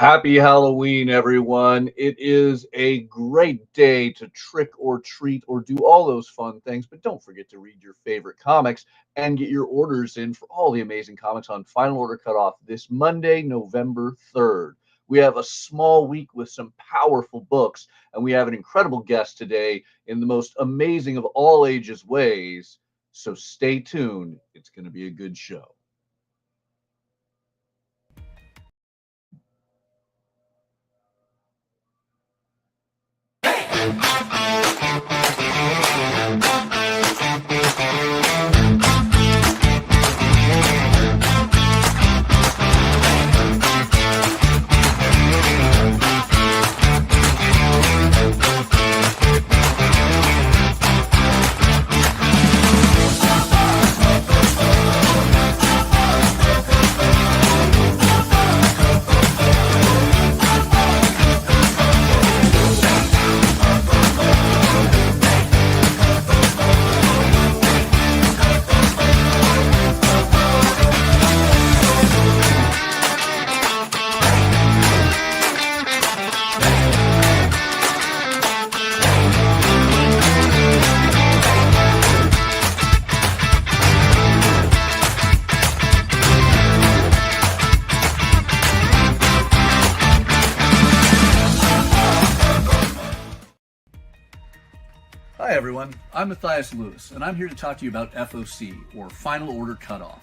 Happy Halloween, everyone. It is a great day to trick or treat or do all those fun things, but don't forget to read your favorite comics and get your orders in for all the amazing comics on Final Order Cutoff this Monday, November 3rd. We have a small week with some powerful books, and we have an incredible guest today in the most amazing of all ages ways. So stay tuned. It's going to be a good show. Hi, everyone. I'm Mathias Lewis, and I'm here to talk to you about FOC, or Final Order Cutoff.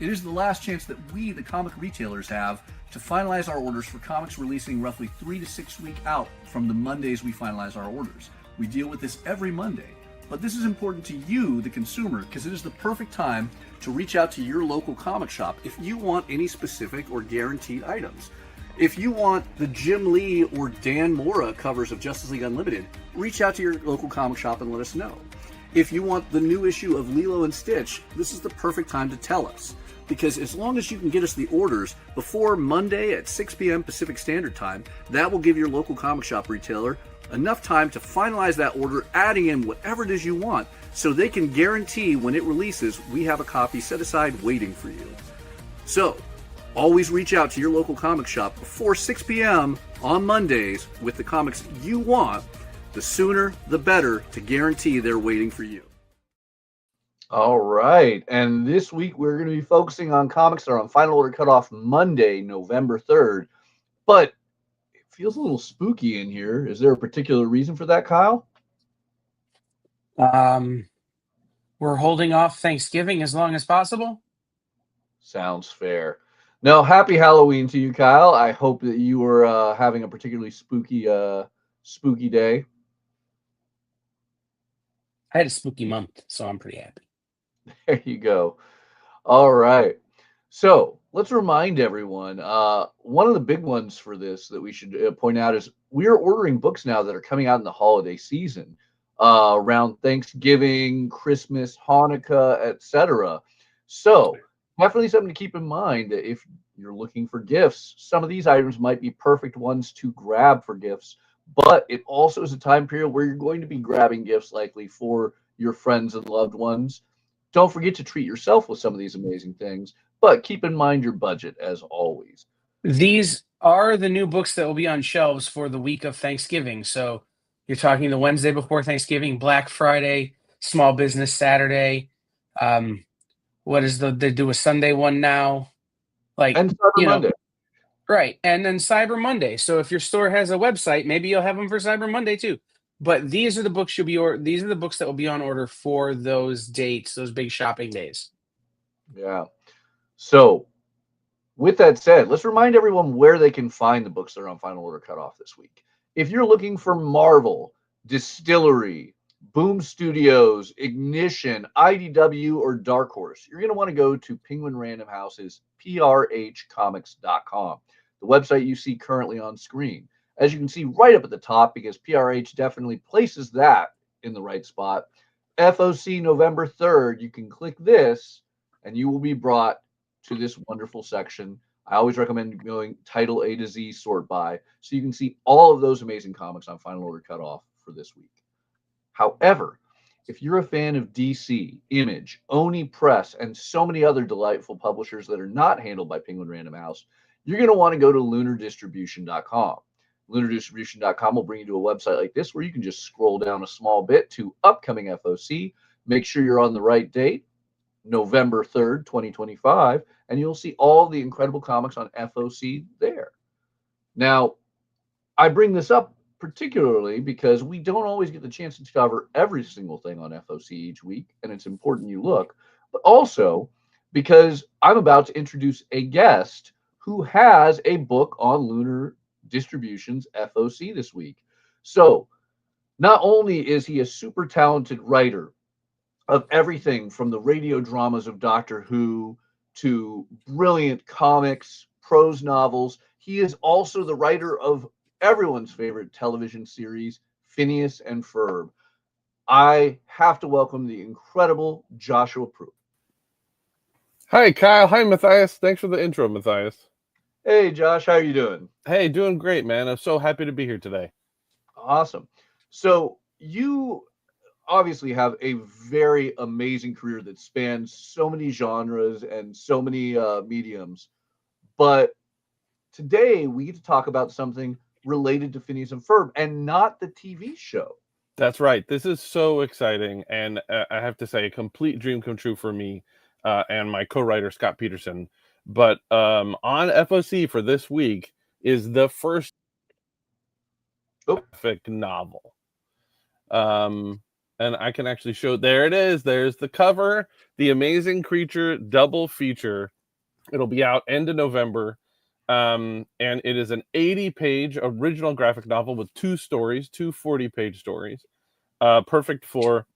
It is the last chance that we, the comic retailers, have to finalize our orders for comics releasing roughly 3 to 6 weeks out from the Mondays we finalize our orders. We deal with this every Monday, but this is important to you, the consumer, because it is the perfect time to reach out to your local comic shop if you want any specific or guaranteed items. If you want the Jim Lee or Dan Mora covers of Justice League Unlimited, reach out to your local comic shop and let us know. If you want the new issue of Lilo and Stitch, this is the perfect time to tell us. Because as long as you can get us the orders before Monday at 6 p.m. Pacific Standard Time, that will give your local comic shop retailer enough time to finalize that order, adding in whatever it is you want, so they can guarantee when it releases, we have a copy set aside waiting for you. So, always reach out to your local comic shop before 6 p.m. on Mondays with the comics you want. The sooner, the better, to guarantee they're waiting for you. All right. And this week we're going to be focusing on comics that are on Final Order Cutoff Monday, November 3rd. But it feels a little spooky in here. Is there a particular reason for that, Kyle? We're holding off Thanksgiving as long as possible. Sounds fair. No, happy Halloween to you, Kyle. I hope that you were having a particularly spooky day. I had a spooky month, so I'm pretty happy. There you go. All right. So let's remind everyone. One of the big ones for this that we should point out is we are ordering books now that are coming out in the holiday season, around Thanksgiving, Christmas, Hanukkah, etc. So definitely something to keep in mind if you're looking for gifts. Some of these items might be perfect ones to grab for gifts, but it also is a time period where you're going to be grabbing gifts likely for your friends and loved ones. Don't forget to treat yourself with some of these amazing things, but keep in mind your budget as always. These are the new books that will be on shelves for the week of Thanksgiving. So you're talking the Wednesday before Thanksgiving, Black Friday, Small Business Saturday. They do a Sunday one now? And Cyber Monday. Right. And then Cyber Monday. So if your store has a website, maybe you'll have them for Cyber Monday too. But these are the books these are the books that will be on order for those dates, those big shopping days. Yeah. So with that said, let's remind everyone where they can find the books that are on Final Order Cutoff this week. If you're looking for Marvel, Distillery, Boom Studios, Ignition, IDW, or Dark Horse, you're going to want to go to Penguin Random House's PRHcomics.com, the website you see currently on screen. As you can see right up at the top, because PRH definitely places that in the right spot, FOC November 3rd, you can click this and you will be brought to this wonderful section. I always recommend going title A to Z sort by, so you can see all of those amazing comics on Final Order Cutoff for this week. However, if you're a fan of DC, Image, Oni Press, and so many other delightful publishers that are not handled by Penguin Random House, you're going to want to go to lunardistribution.com. Lunardistribution.com will bring you to a website like this where you can just scroll down a small bit to upcoming FOC. Make sure you're on the right date, November 3rd, 2025, and you'll see all the incredible comics on FOC there. Now, I bring this up particularly because we don't always get the chance to cover every single thing on FOC each week, and it's important you look, but also because I'm about to introduce a guest who has a book on Lunar Distribution's FOC this week. So not only is he a super talented writer of everything from the radio dramas of Doctor Who to brilliant comics, prose novels, he is also the writer of everyone's favorite television series, Phineas and Ferb. I have to welcome the incredible Joshua Pruett. Hi, Kyle. Hi, Matthias. Thanks for the intro, Matthias. Hey, Josh. How are you doing? Hey, doing great, man. I'm so happy to be here today. Awesome. So you obviously have a very amazing career that spans so many genres and so many mediums. But today we get to talk about something related to Phineas and Ferb and not the TV show. That's right. This is so exciting. And I have to say, a complete dream come true for me and my co-writer, Scott Peterson. But on FOC for this week is the first graphic novel. And I can actually show, there it is. There's the cover, The Amazing Creature double feature. It'll be out end of November. And it is an 80-page original graphic novel with two stories, two 40-page stories. Perfect for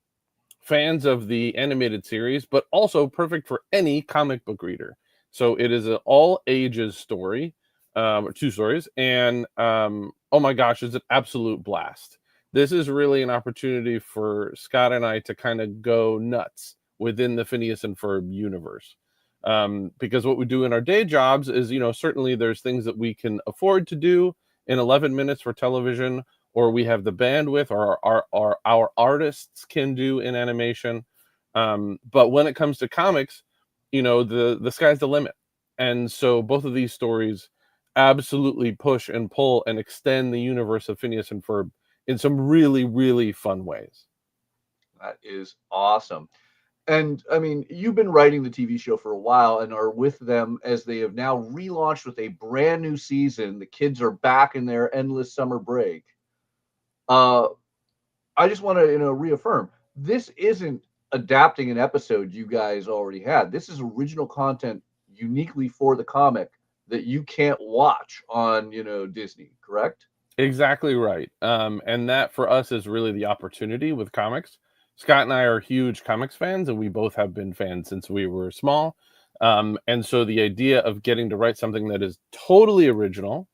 fans of the animated series, but also perfect for any comic book reader. So it is an all-ages story, two stories. And oh my gosh, it's an absolute blast. This is really an opportunity for Scott and I to kind of go nuts within the Phineas and Ferb universe. Because what we do in our day jobs is, certainly there's things that we can afford to do in 11 minutes for television, or we have the bandwidth, or our artists can do in animation. But when it comes to comics, the sky's the limit. And so both of these stories absolutely push and pull and extend the universe of Phineas and Ferb in some really, really fun ways. That is awesome. And I mean, you've been writing the TV show for a while and are with them as they have now relaunched with a brand new season. The kids are back in their endless summer break. I just want to, reaffirm, this isn't adapting an episode you guys already had. This is original content uniquely for the comic that you can't watch on, Disney, correct? Exactly right. And that for us is really the opportunity with comics. Scott and I are huge comics fans, and we both have been fans since we were small. And so the idea of getting to write something that is totally original,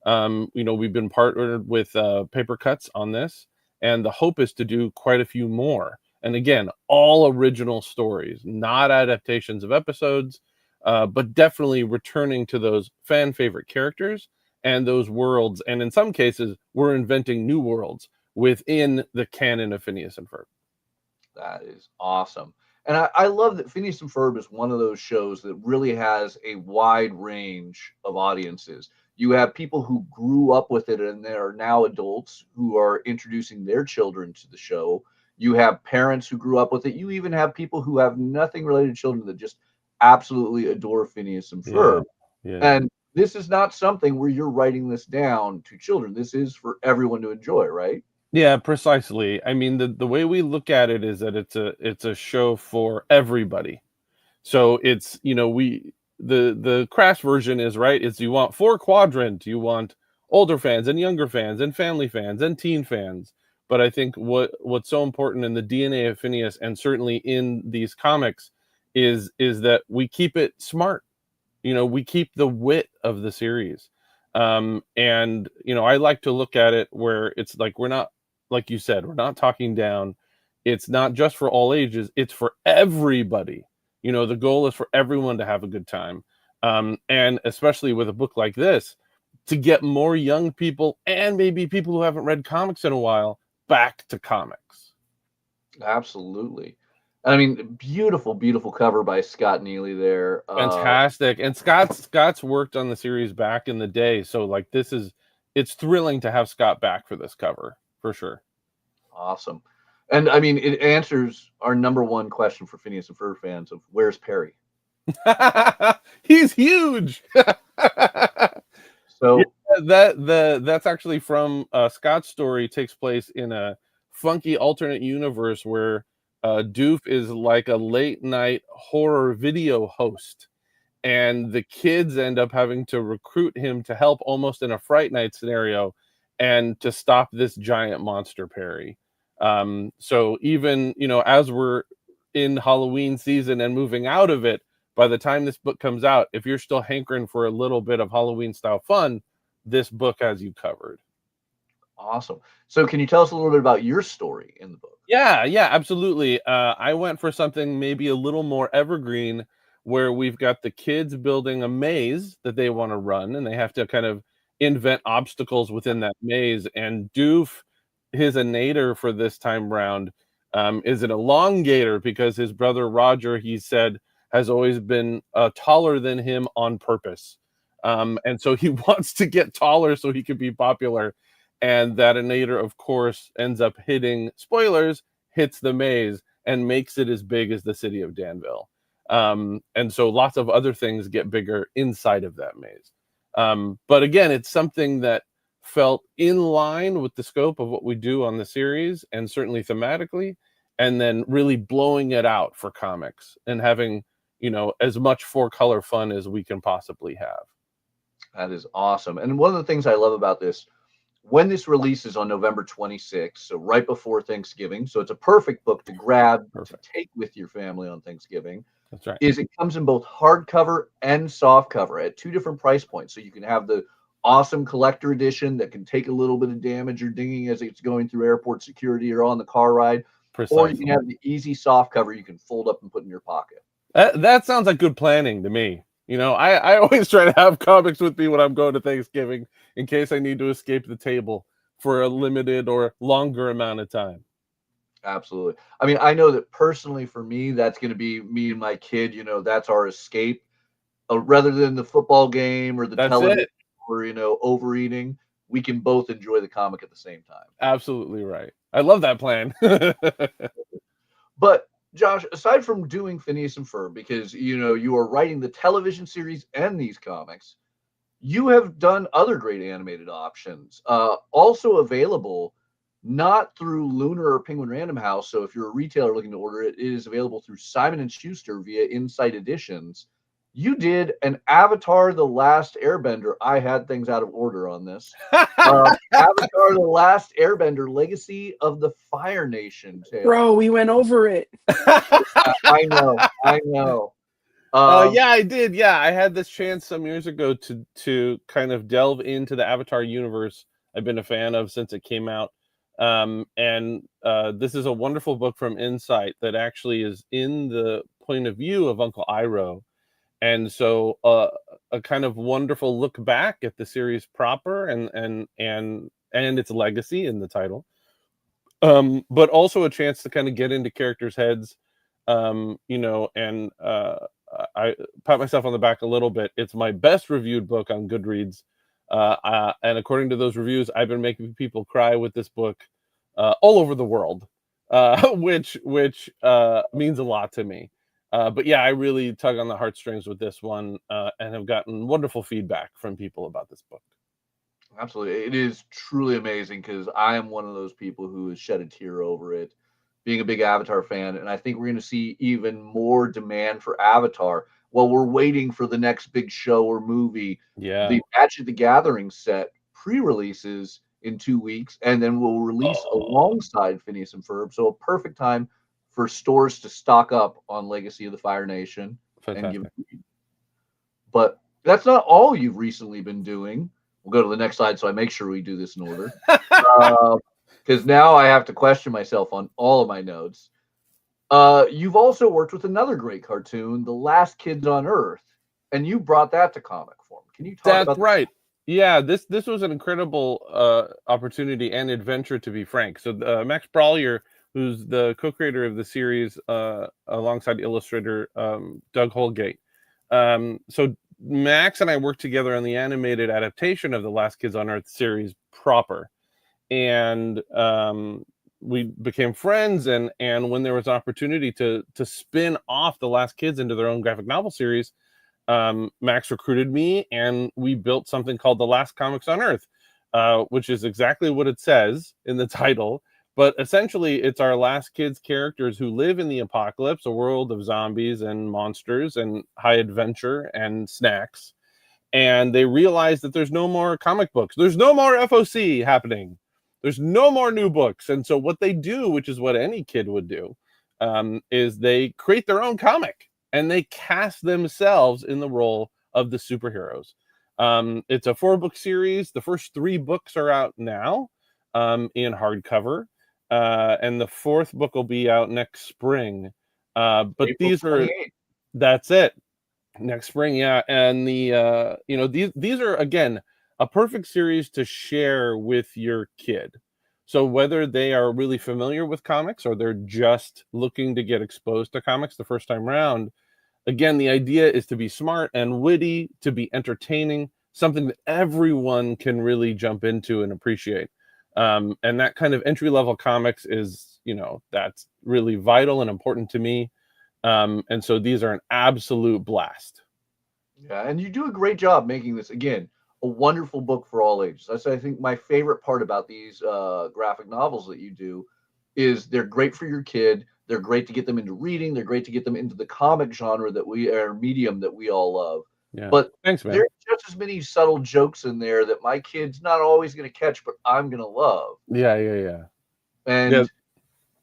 we've been partnered with Paper Cuts on this, and the hope is to do quite a few more. And again, all original stories, not adaptations of episodes, but definitely returning to those fan favorite characters and those worlds. And in some cases, we're inventing new worlds within the canon of Phineas and Ferb. That is awesome. And I love that Phineas and Ferb is one of those shows that really has a wide range of audiences. You have people who grew up with it and they are now adults who are introducing their children to the show. You have parents who grew up with it. You even have people who have nothing related to children that just absolutely adore Phineas and Ferb. Yeah. And this is not something where you're writing this down to children. This is for everyone to enjoy, right? Yeah, precisely. I mean, the way we look at it is that it's a show for everybody. So it's, the crash version is, right, it's you want 4 quadrant, you want older fans and younger fans and family fans and teen fans. But I think what's so important in the DNA of Phineas, and certainly in these comics, is that we keep it smart. We keep the wit of the series. And I like to look at it where it's like, we're not, like you said, we're not talking down. It's not just for all ages, it's for everybody. The goal is for everyone to have a good time. And especially with a book like this, to get more young people and maybe people who haven't read comics in a while back to comics. Absolutely. I mean, beautiful, beautiful cover by Scott Neely there. Fantastic. And Scott's worked on the series back in the day, so like it's thrilling to have Scott back for this cover for sure. Awesome. And I mean, it answers our number one question for Phineas and Ferb fans of where's Perry? He's huge. So That's actually from Scott's story, takes place in a funky alternate universe where Doof is like a late night horror video host, and the kids end up having to recruit him to help almost in a Fright Night scenario and to stop this giant monster Perry. So even, as we're in Halloween season and moving out of it, by the time this book comes out, if you're still hankering for a little bit of Halloween style fun, this book has you covered. awesome. So can you tell us a little bit about your story in the book? Yeah, absolutely. I went for something maybe a little more evergreen, where we've got the kids building a maze that they want to run, and they have to kind of invent obstacles within that maze. And Doof, his innator for this time round, is an elongator because his brother Roger, he said, has always been taller than him on purpose. And so he wants to get taller so he can be popular. And that innator, of course, ends up hits the maze and makes it as big as the city of Danville. And so lots of other things get bigger inside of that maze. But again, it's something that felt in line with the scope of what we do on the series, and certainly thematically, and then really blowing it out for comics and having, as much 4-color fun as we can possibly have. That is awesome. And one of the things I love about this, when this releases on November 26th, so right before Thanksgiving, so it's a perfect book to grab, to take with your family on Thanksgiving. That's right. Is it comes in both hardcover and softcover at 2 different price points. So you can have the awesome collector edition that can take a little bit of damage or dinging as it's going through airport security or on the car ride. Precisely. Or you can have the easy softcover you can fold up and put in your pocket. That sounds like good planning to me. I always try to have comics with me when I'm going to Thanksgiving in case I need to escape the table for a limited or longer amount of time. Absolutely. I mean, I know that personally for me, that's going to be me and my kid, that's our escape. Rather than the football game or the television or, overeating, we can both enjoy the comic at the same time. Absolutely right. I love that plan. But Josh, aside from doing Phineas and Ferb, because, you are writing the television series and these comics, you have done other great animated options, also available not through Lunar or Penguin Random House. So if you're a retailer looking to order it, it is available through Simon & Schuster via Insight Editions. You did an Avatar The Last Airbender. I had things out of order on this. Avatar The Last Airbender, Legacy of the Fire Nation tale. Bro, we went over it. I know. Yeah, I did. Yeah, I had this chance some years ago to kind of delve into the Avatar universe I've been a fan of since it came out. And this is a wonderful book from Insight that actually is in the point of view of Uncle Iroh. And so a kind of wonderful look back at the series proper and its legacy in the title. But also a chance to kind of get into characters' heads, and I pat myself on the back a little bit. It's my best reviewed book on Goodreads. And according to those reviews, I've been making people cry with this book all over the world, which means a lot to me. But yeah, I really tug on the heartstrings with this one, and have gotten wonderful feedback from people about this book. Absolutely. It is truly amazing because I am one of those people who has shed a tear over it, being a big Avatar fan. And I think we're going to see even more demand for Avatar while we're waiting for the next big show or movie. Yeah. The Magic the Gathering set pre-releases in 2 weeks, and then we'll release alongside Phineas and Ferb. So a perfect time for stores to stock up on Legacy of the Fire Nation. Fantastic. But that's not all you've recently been doing. We'll go to the next slide so I make sure we do this in order. Because now I have to question myself on all of my notes. You've also worked with another great cartoon, The Last Kids on Earth, and you brought that to comic form. Can you talk about that? That's right. Yeah, this was an incredible opportunity and adventure, to be frank. So Max Brawlier who's the co-creator of the series alongside illustrator Doug Holgate. So Max and I worked together on the animated adaptation of the Last Kids on Earth series proper. And we became friends, and when there was an opportunity to spin off the Last Kids into their own graphic novel series, Max recruited me, and we built something called The Last Comics on Earth, which is exactly what it says in the title. But essentially, it's our Last Kids characters who live in the apocalypse, a world of zombies and monsters and high adventure and snacks. And they realize that there's no more comic books. There's no more FOC happening. There's no more new books. And so what they do, which is what any kid would do, is they create their own comic, and they cast themselves in the role of the superheroes. It's a 4-book series. The first 3 books are out now in hardcover. And the 4th book will be out next spring. But April these 28th. that's it. Next spring, yeah. And the these are, again, a perfect series to share with your kid. So whether they are really familiar with comics or they're just looking to get exposed to comics the first time around, again, the idea is to be smart and witty, to be entertaining, something that everyone can really jump into and appreciate. And that kind of entry-level comics is, that's really vital and important to me. And so these are an absolute blast. Yeah, and you do a great job making this, again, a wonderful book for all ages. That's, I think, my favorite part about these graphic novels that you do is they're great for your kid. They're great to get them into reading. They're great to get them into the comic genre medium that we all love. Yeah. But thanks, man. There's just as many subtle jokes in there that my kid's not always going to catch, but I'm going to love. Yeah. And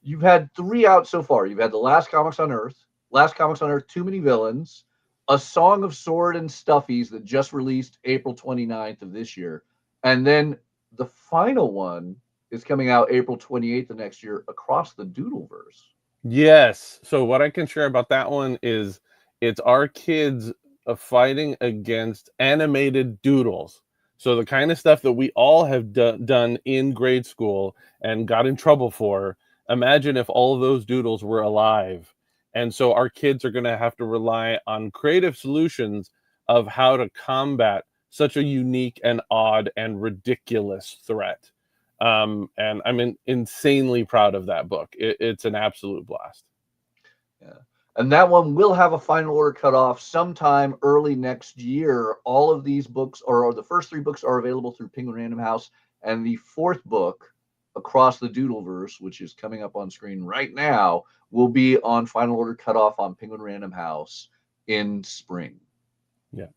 you've had 3 out so far. You've had The Last Comics on Earth, Too Many Villains, A Song of Sword and Stuffies that just released April 29th of this year. And then the final one is coming out April 28th of next year, Across the Doodleverse. Yes. So what I can share about that one is it's our kids fighting against animated doodles. So the kind of stuff that we all have done in grade school and got in trouble for. Imagine if all of those doodles were alive. And so our kids are going to have to rely on creative solutions of how to combat such a unique and odd and ridiculous threat. And I'm insanely proud of that book. It's an absolute blast. Yeah. And that one will have a final order cutoff sometime early next year. All of these books, or the first 3 books, are available through Penguin Random House. And the 4th book, Across the Doodleverse, which is coming up on screen right now, will be on final order cutoff on Penguin Random House in spring. Yeah.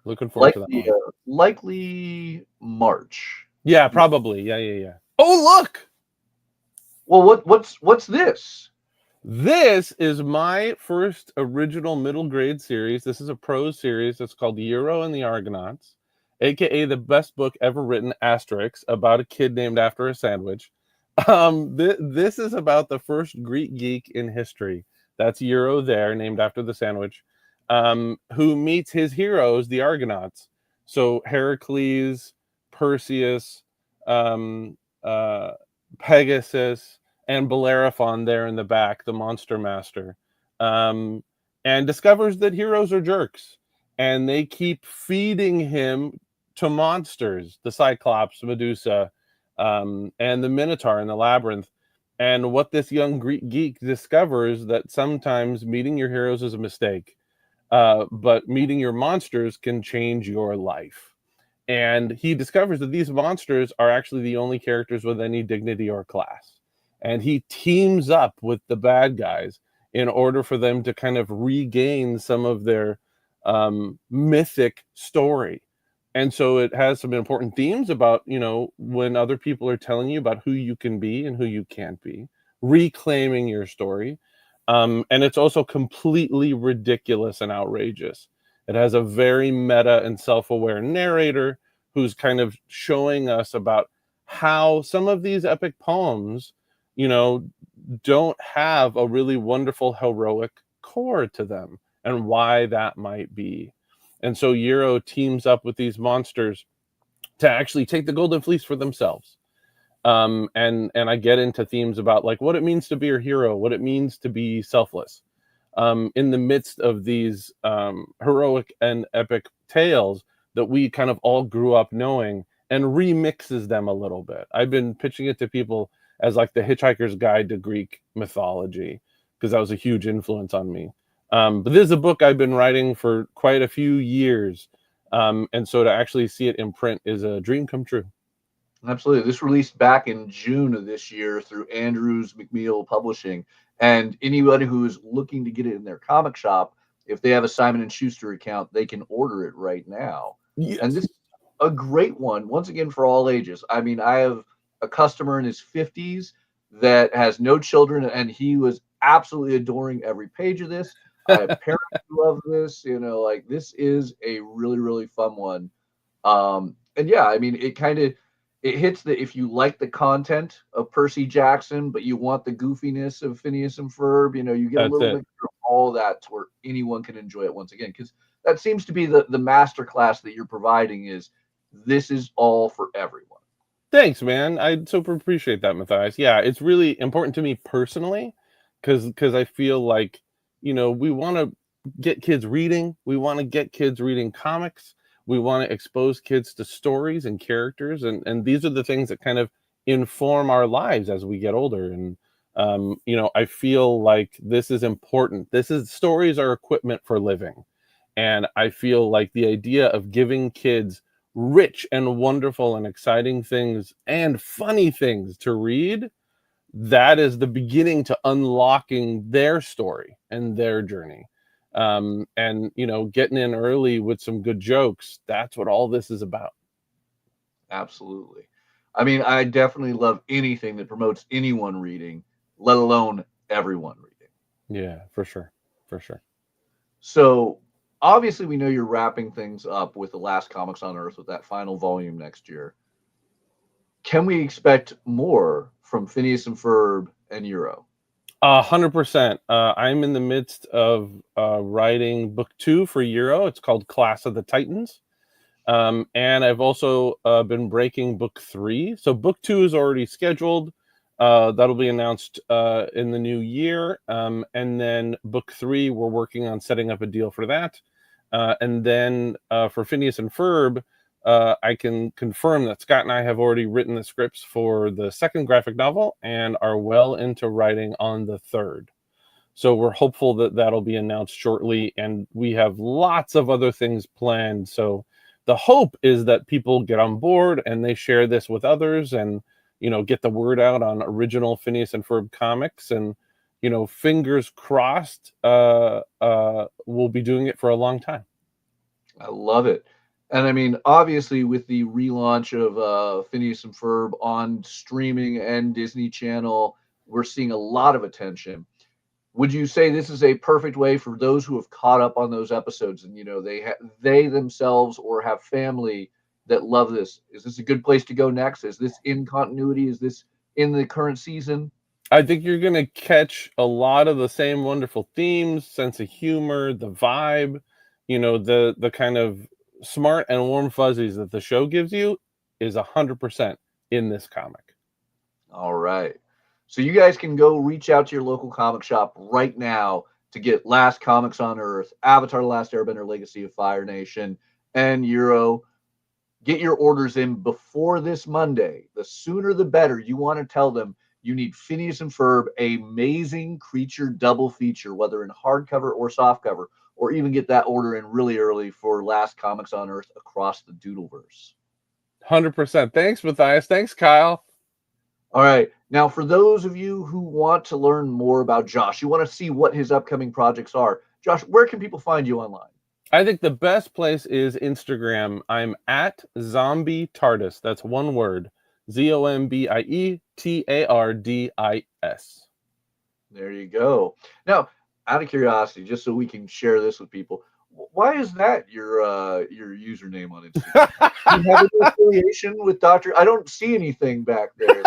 Looking forward to that one. Likely March. Yeah, probably. Yeah. Oh, look! Well, what's this? This is my first original middle grade series. This is a prose series that's called Euro and the Argonauts, aka the best book ever written, asterisk, about a kid named after a sandwich. This is about the first Greek geek in history. That's Euro there, named after the sandwich, who meets his heroes, the Argonauts. So Heracles, Perseus, Pegasus, and Bellerophon there in the back, the monster master, and discovers that heroes are jerks, and they keep feeding him to monsters, the Cyclops, Medusa, and the Minotaur in the labyrinth. And what this young Greek geek discovers, that sometimes meeting your heroes is a mistake, but meeting your monsters can change your life. And he discovers that these monsters are actually the only characters with any dignity or class. And he teams up with the bad guys in order for them to kind of regain some of their mythic story. And so it has some important themes about, when other people are telling you about who you can be and who you can't be, reclaiming your story. And it's also completely ridiculous and outrageous. It has a very meta and self-aware narrator who's kind of showing us about how some of these epic poems, don't have a really wonderful heroic core to them, and why that might be. And so Euro teams up with these monsters to actually take the Golden Fleece for themselves. And I get into themes about like what it means to be a hero, what it means to be selfless, in the midst of these heroic and epic tales that we kind of all grew up knowing, and remixes them a little bit. I've been pitching it to people as like the Hitchhiker's Guide to Greek mythology, because that was a huge influence on me. But this is a book I've been writing for quite a few years. And so to actually see it in print is a dream come true. Absolutely. This released back in June of this year through Andrews McMeel Publishing. And anybody who is looking to get it in their comic shop, if they have a Simon and Schuster account, they can order it right now. Yes. And this is a great one, once again, for all ages. I mean, I have a customer in his 50s that has no children, and he was absolutely adoring every page of this. I have parents who love this. You know, like this is a really, really fun one. And yeah, I mean, it hits the, if you like the content of Percy Jackson, but you want the goofiness of Phineas and Ferb, you know, you get a little bit of all that to where anyone can enjoy it once again. Because that seems to be the master class that you're providing, is this is all for everyone. Thanks, man. I super appreciate that, Mathias. Yeah, it's really important to me personally, because I feel like, you know, we want to get kids reading. We want to get kids reading comics. We want to expose kids to stories and characters, and these are the things that kind of inform our lives as we get older. And you know, I feel like this is important. Stories are equipment for living, and I feel like the idea of giving kids rich and wonderful and exciting things and funny things to read, that is the beginning to unlocking their story and their journey. And you know, getting in early with some good jokes, that's what all this is about. Absolutely. I mean, I definitely love anything that promotes anyone reading, let alone everyone reading. Yeah, for sure. So obviously we know you're wrapping things up with the last Comics on Earth with that final volume next year. Can we expect more from Phineas and Ferb and Euro? 100%. I'm in the midst of writing book 2 for Euro. It's called Class of the Titans. And I've also been breaking book 3. So book 2 is already scheduled. That'll be announced in the new year. And then book 3, we're working on setting up a deal for that. And then for Phineas and Ferb, I can confirm that Scott and I have already written the scripts for the second graphic novel and are well into writing on the third. So we're hopeful that that'll be announced shortly, and we have lots of other things planned. So the hope is that people get on board and they share this with others, and you know, get the word out on original Phineas and Ferb comics. And you know, fingers crossed, we'll be doing it for a long time. I love it. And I mean, obviously, with the relaunch of Phineas and Ferb on streaming and Disney Channel, we're seeing a lot of attention. Would you say this is a perfect way for those who have caught up on those episodes, and you know, they themselves or have family that love this? Is this a good place to go next? Is this in continuity? Is this in the current season? I think you're going to catch a lot of the same wonderful themes, sense of humor, the vibe, you know, the kind of smart and warm fuzzies that the show gives you is 100% in this comic. All right. So you guys can go reach out to your local comic shop right now to get Last Comics on Earth, Avatar: The Last Airbender, Legacy of Fire Nation, and Euro. Get your orders in before this Monday. The sooner the better. You want to tell them you need Phineas and Ferb, Amazing Creature double feature, whether in hardcover or softcover, or even get that order in really early for Last Comics on Earth across the Doodleverse. 100%. Thanks, Mathias. Thanks, Kyle. All right. Now, for those of you who want to learn more about Josh, you want to see what his upcoming projects are. Josh, where can people find you online? I think the best place is Instagram. I'm at Zombie TARDIS. That's one word. ZOMBIE TARDIS. There you go. Now, out of curiosity, just so we can share this with people, why is that your username on Instagram? Do you have an affiliation with Dr.? I don't see anything back there.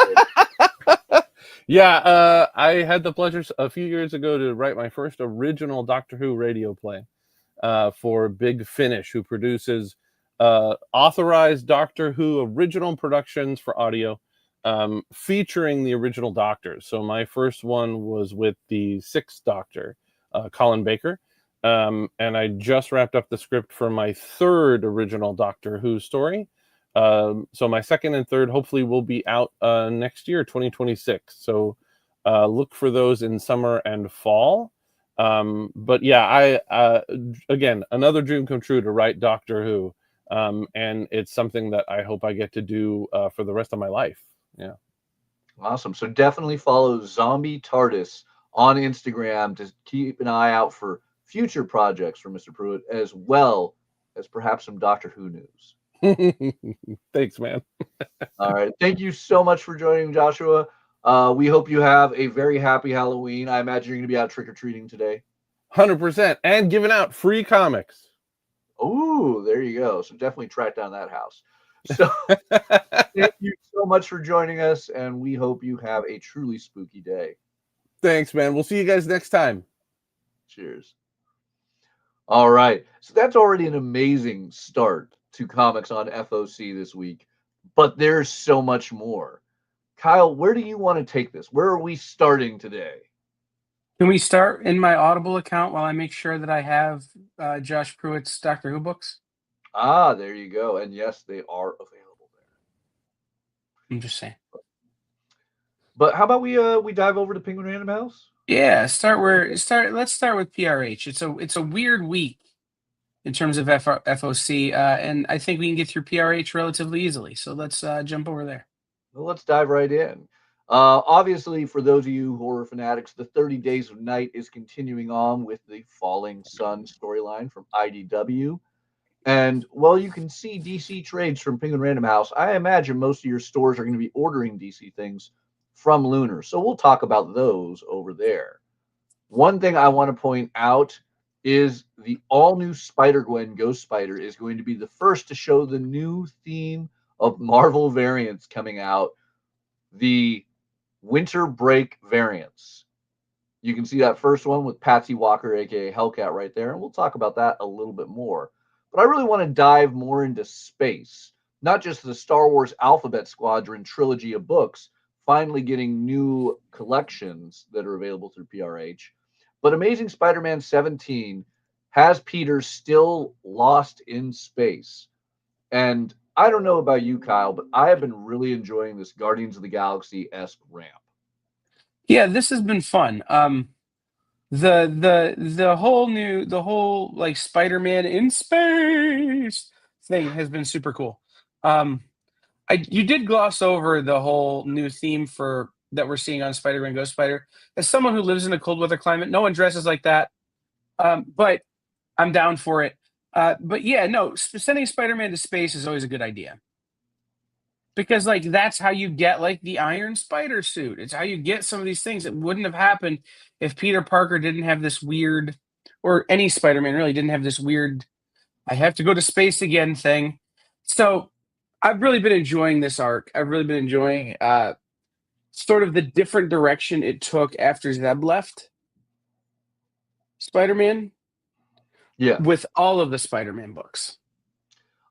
Yeah, I had the pleasure a few years ago to write my first original Doctor Who radio play for Big Finish, who produces authorized Doctor Who original productions for audio. featuring the original Doctors. So my first one was with the 6th Doctor, Colin Baker. And I just wrapped up the script for my 3rd original Doctor Who story. So my 2nd and 3rd hopefully will be out next year, 2026. So look for those in summer and fall. But yeah, again, another dream come true to write Doctor Who. And it's something that I hope I get to do for the rest of my life. Yeah. Awesome. So definitely follow Zombie TARDIS on Instagram to keep an eye out for future projects for Mr. Pruett, as well as perhaps some Doctor Who news. Thanks, man. All right. Thank you so much for joining, Joshua. We hope you have a very happy Halloween. I imagine you're going to be out trick-or-treating today. 100%. And giving out free comics. Oh, there you go. So definitely track down that house. So thank you so much for joining us, and we hope you have a truly spooky day. Thanks, man. We'll see you guys next time. Cheers. All right. So that's already an amazing start to comics on FOC this week, but there's so much more. Kyle, where do you want to take this? Where are we starting today? Can we start in my Audible account while I make sure that I have Josh Pruitt's Doctor Who books? Ah, there you go. And yes, they are available there. I'm just saying. But how about we dive over to Penguin Random House? Yeah, let's start with PRH. It's a weird week in terms of FOC, and I think we can get through PRH relatively easily. So let's jump over there. Well, let's dive right in. Obviously, for those of you horror fanatics, the 30 Days of Night is continuing on with the Falling Sun storyline from IDW. And while you can see DC trades from Penguin Random House, I imagine most of your stores are going to be ordering DC things from Lunar. So we'll talk about those over there. One thing I want to point out is the all-new Spider-Gwen Ghost Spider is going to be the first to show the new theme of Marvel variants coming out, the Winter Break variants. You can see that first one with Patsy Walker, aka Hellcat, right there, and we'll talk about that a little bit more. But I really want to dive more into space, not just the Star Wars Alphabet Squadron trilogy of books finally getting new collections that are available through PRH, but Amazing Spider-Man 17 has Peter still lost in space. And I don't know about you, Kyle, but I have been really enjoying this Guardians of the Galaxy-esque ramp. Yeah, this has been fun. The whole like Spider-Man in space thing has been super cool. You did gloss over the whole new theme that we're seeing on Spider-Man Ghost Spider. As someone who lives in a cold weather climate, no one dresses like that. But I'm down for it. But yeah, no, sending Spider-Man to space is always a good idea. Because like that's how you get like the Iron Spider suit. It's how you get some of these things that wouldn't have happened if Peter Parker didn't have this weird, or any Spider-Man really didn't have this weird, I have to go to space again thing. So I've really been enjoying this arc. I've really been enjoying sort of the different direction it took after Zeb left Spider-Man. Yeah. With all of the Spider-Man books.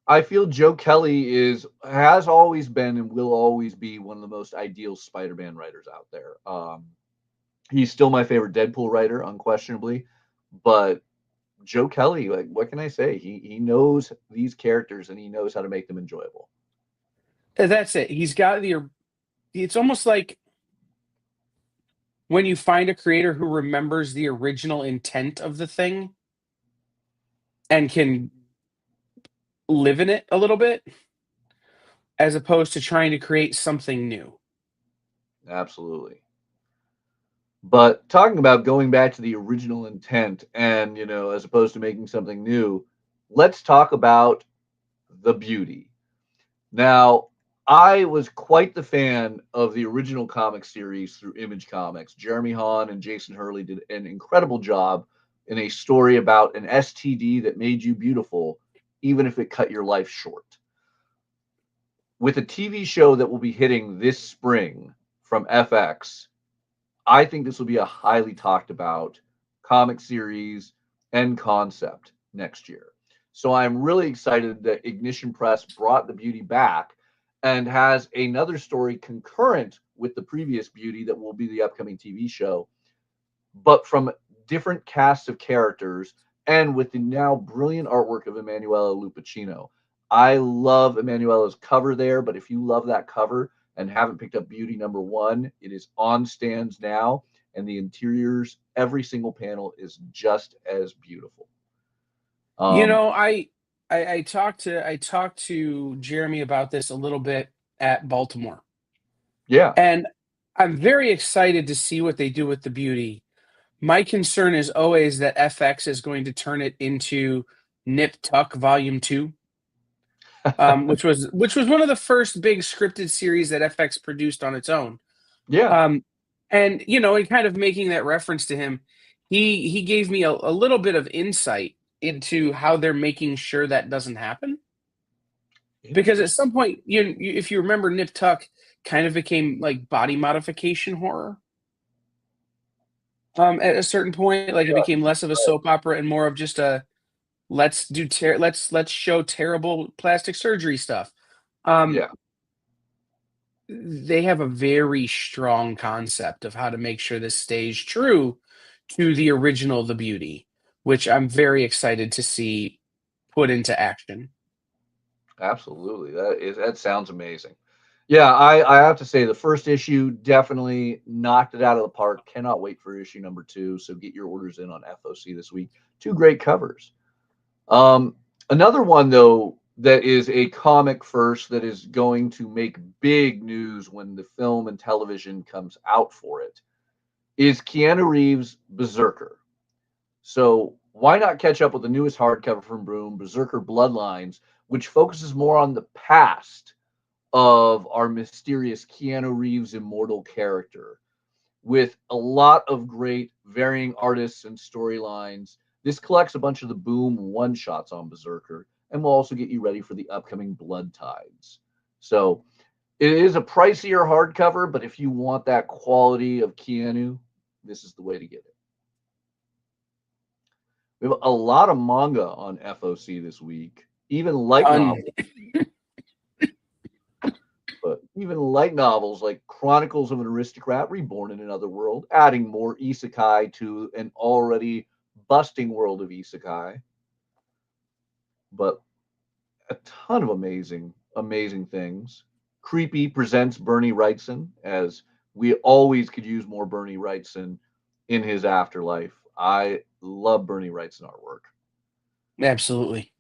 I feel Joe Kelly has always been and will always be one of the most ideal Spider-Man writers out there. He's still my favorite Deadpool writer, unquestionably. But Joe Kelly, like, what can I say? He knows these characters and he knows how to make them enjoyable. That's it. He's got it's almost like when you find a creator who remembers the original intent of the thing and can live in it a little bit, as opposed to trying to create something new. Absolutely. But talking about going back to the original intent and, as opposed to making something new, let's talk about the Beauty. Now, I was quite the fan of the original comic series through Image Comics. Jeremy Hahn and Jason Hurley did an incredible job in a story about an STD that made you beautiful, even if it cut your life short. With a TV show that will be hitting this spring from FX, I think this will be a highly talked about comic series and concept next year. So I'm really excited that Ignition Press brought the Beauty back. and has another story concurrent with the previous Beauty that will be the upcoming TV show, but from different casts of characters and with the now brilliant artwork of Emanuela Lupacchino. I love Emanuela's cover there, but if you love that cover and haven't picked up Beauty #1, it is on stands now, and the interiors, every single panel is just as beautiful. I talked to Jeremy about this a little bit at Baltimore, Yeah, and I'm very excited to see what they do with the Beauty. My concern is always that FX is going to turn it into Nip Tuck Volume 2, which was one of the first big scripted series that FX produced on its own. yeah, And in kind of making that reference to him, he gave me a little bit of insight into how they're making sure that doesn't happen. Because at some point, if you remember, Nip Tuck kind of became like body modification horror. At a certain point, like it became less of a soap opera and more of just a let's show terrible plastic surgery stuff. yeah, They have a very strong concept of how to make sure this stays true to the original The Beauty, which I'm very excited to see put into action. absolutely. That sounds amazing. Yeah, I have to say the first issue definitely knocked it out of the park. Cannot wait for issue #2. So get your orders in on FOC this week. 2 great covers. Another one though that is a comic first that is going to make big news when the film and television comes out for it is Keanu Reeves' Berserker. So why not catch up with the newest hardcover from Boom, Berserker Bloodlines, which focuses more on the past of our mysterious Keanu Reeves immortal character, with a lot of great varying artists and storylines. This collects a bunch of the Boom one-shots on Berserker, and will also get you ready for the upcoming Blood Tides. So it is a pricier hardcover, but if you want that quality of Keanu, this is the way to get it. We have a lot of manga on FOC this week, even light novels. But even light novels like Chronicles of an Aristocrat Reborn in Another World, adding more isekai to an already busting world of isekai. But a ton of amazing things. Creepy presents Bernie Wrightson, as we always could use more Bernie Wrightson in his afterlife. I love Bernie Wrightson artwork. Absolutely.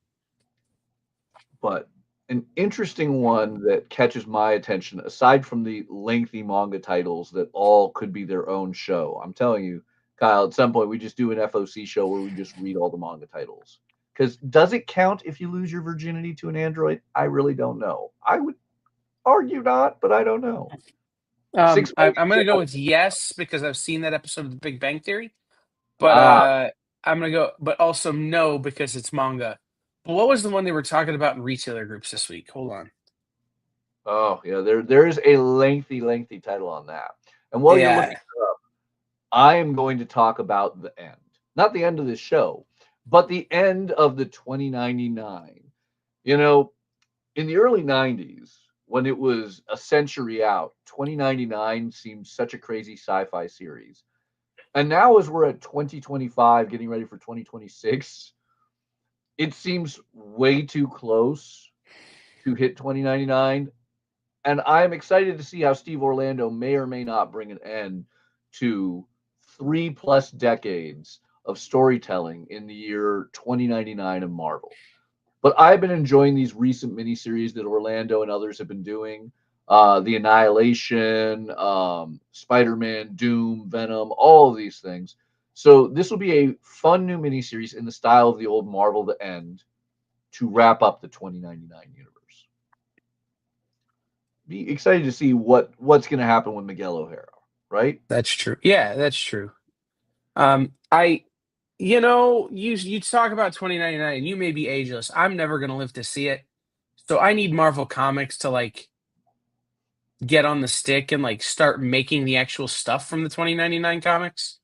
But an interesting one that catches my attention, aside from the lengthy manga titles that all could be their own show. I'm telling you, Kyle, at some point we just do an FOC show where we just read all the manga titles. Because does it count if you lose your virginity to an android? I really don't know. I would argue not, but I don't know. I'm going to go with yes, because I've seen that episode of The Big Bang Theory. But I'm going to go, but also no, because it's manga. But what was the one they were talking about in retailer groups this week? Hold on. Oh, yeah, there is a lengthy title on that. And while you're looking it up, I am going to talk about the end. Not the end of this show, but the end of the 2099. You know, in the early 90s, when it was a century out, 2099 seemed such a crazy sci-fi series. And now as we're at 2025, getting ready for 2026, it seems way too close to hit 2099. And I'm excited to see how Steve Orlando may or may not bring an end to 3+ decades of storytelling in the year 2099 of Marvel. But I've been enjoying these recent miniseries that Orlando and others have been doing. The Annihilation, Spider-Man, Doom, Venom, all of these things. So this will be a fun new miniseries in the style of the old Marvel The End to wrap up the 2099 universe. Be excited to see what's going to happen with Miguel O'Hara, right? That's true. Yeah, that's true. You talk about 2099 and you may be ageless. I'm never going to live to see it. So I need Marvel Comics to like get on the stick and like start making the actual stuff from the 2099 comics.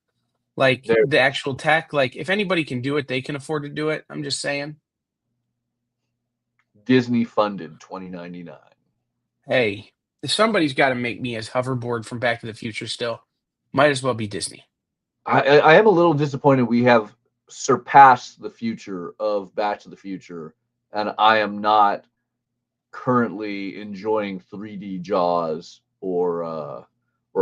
Like the actual tech. Like if anybody can do it, they can afford to do it. I'm just saying. Disney funded 2099. Hey, somebody's got to make me as hoverboard from Back to the Future still. Might as well be Disney. I am a little disappointed we have surpassed the future of Back to the Future, and I am not currently enjoying 3D Jaws or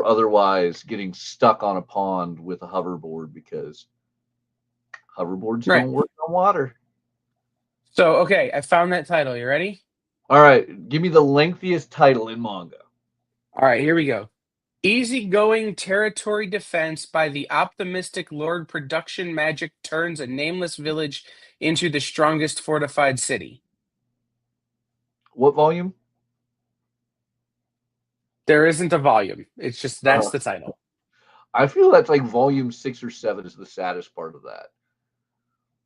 otherwise getting stuck on a pond with a hoverboard because hoverboards Right. don't work on water. So, okay, I found that title. You ready? All right, give me the lengthiest title in manga. All right, here we go. Easygoing territory defense by the optimistic Lord Production Magic turns a nameless village into the strongest fortified city. What volume? There isn't a volume. It's just that's the title. I feel that's like volume 6 or 7 is the saddest part of that.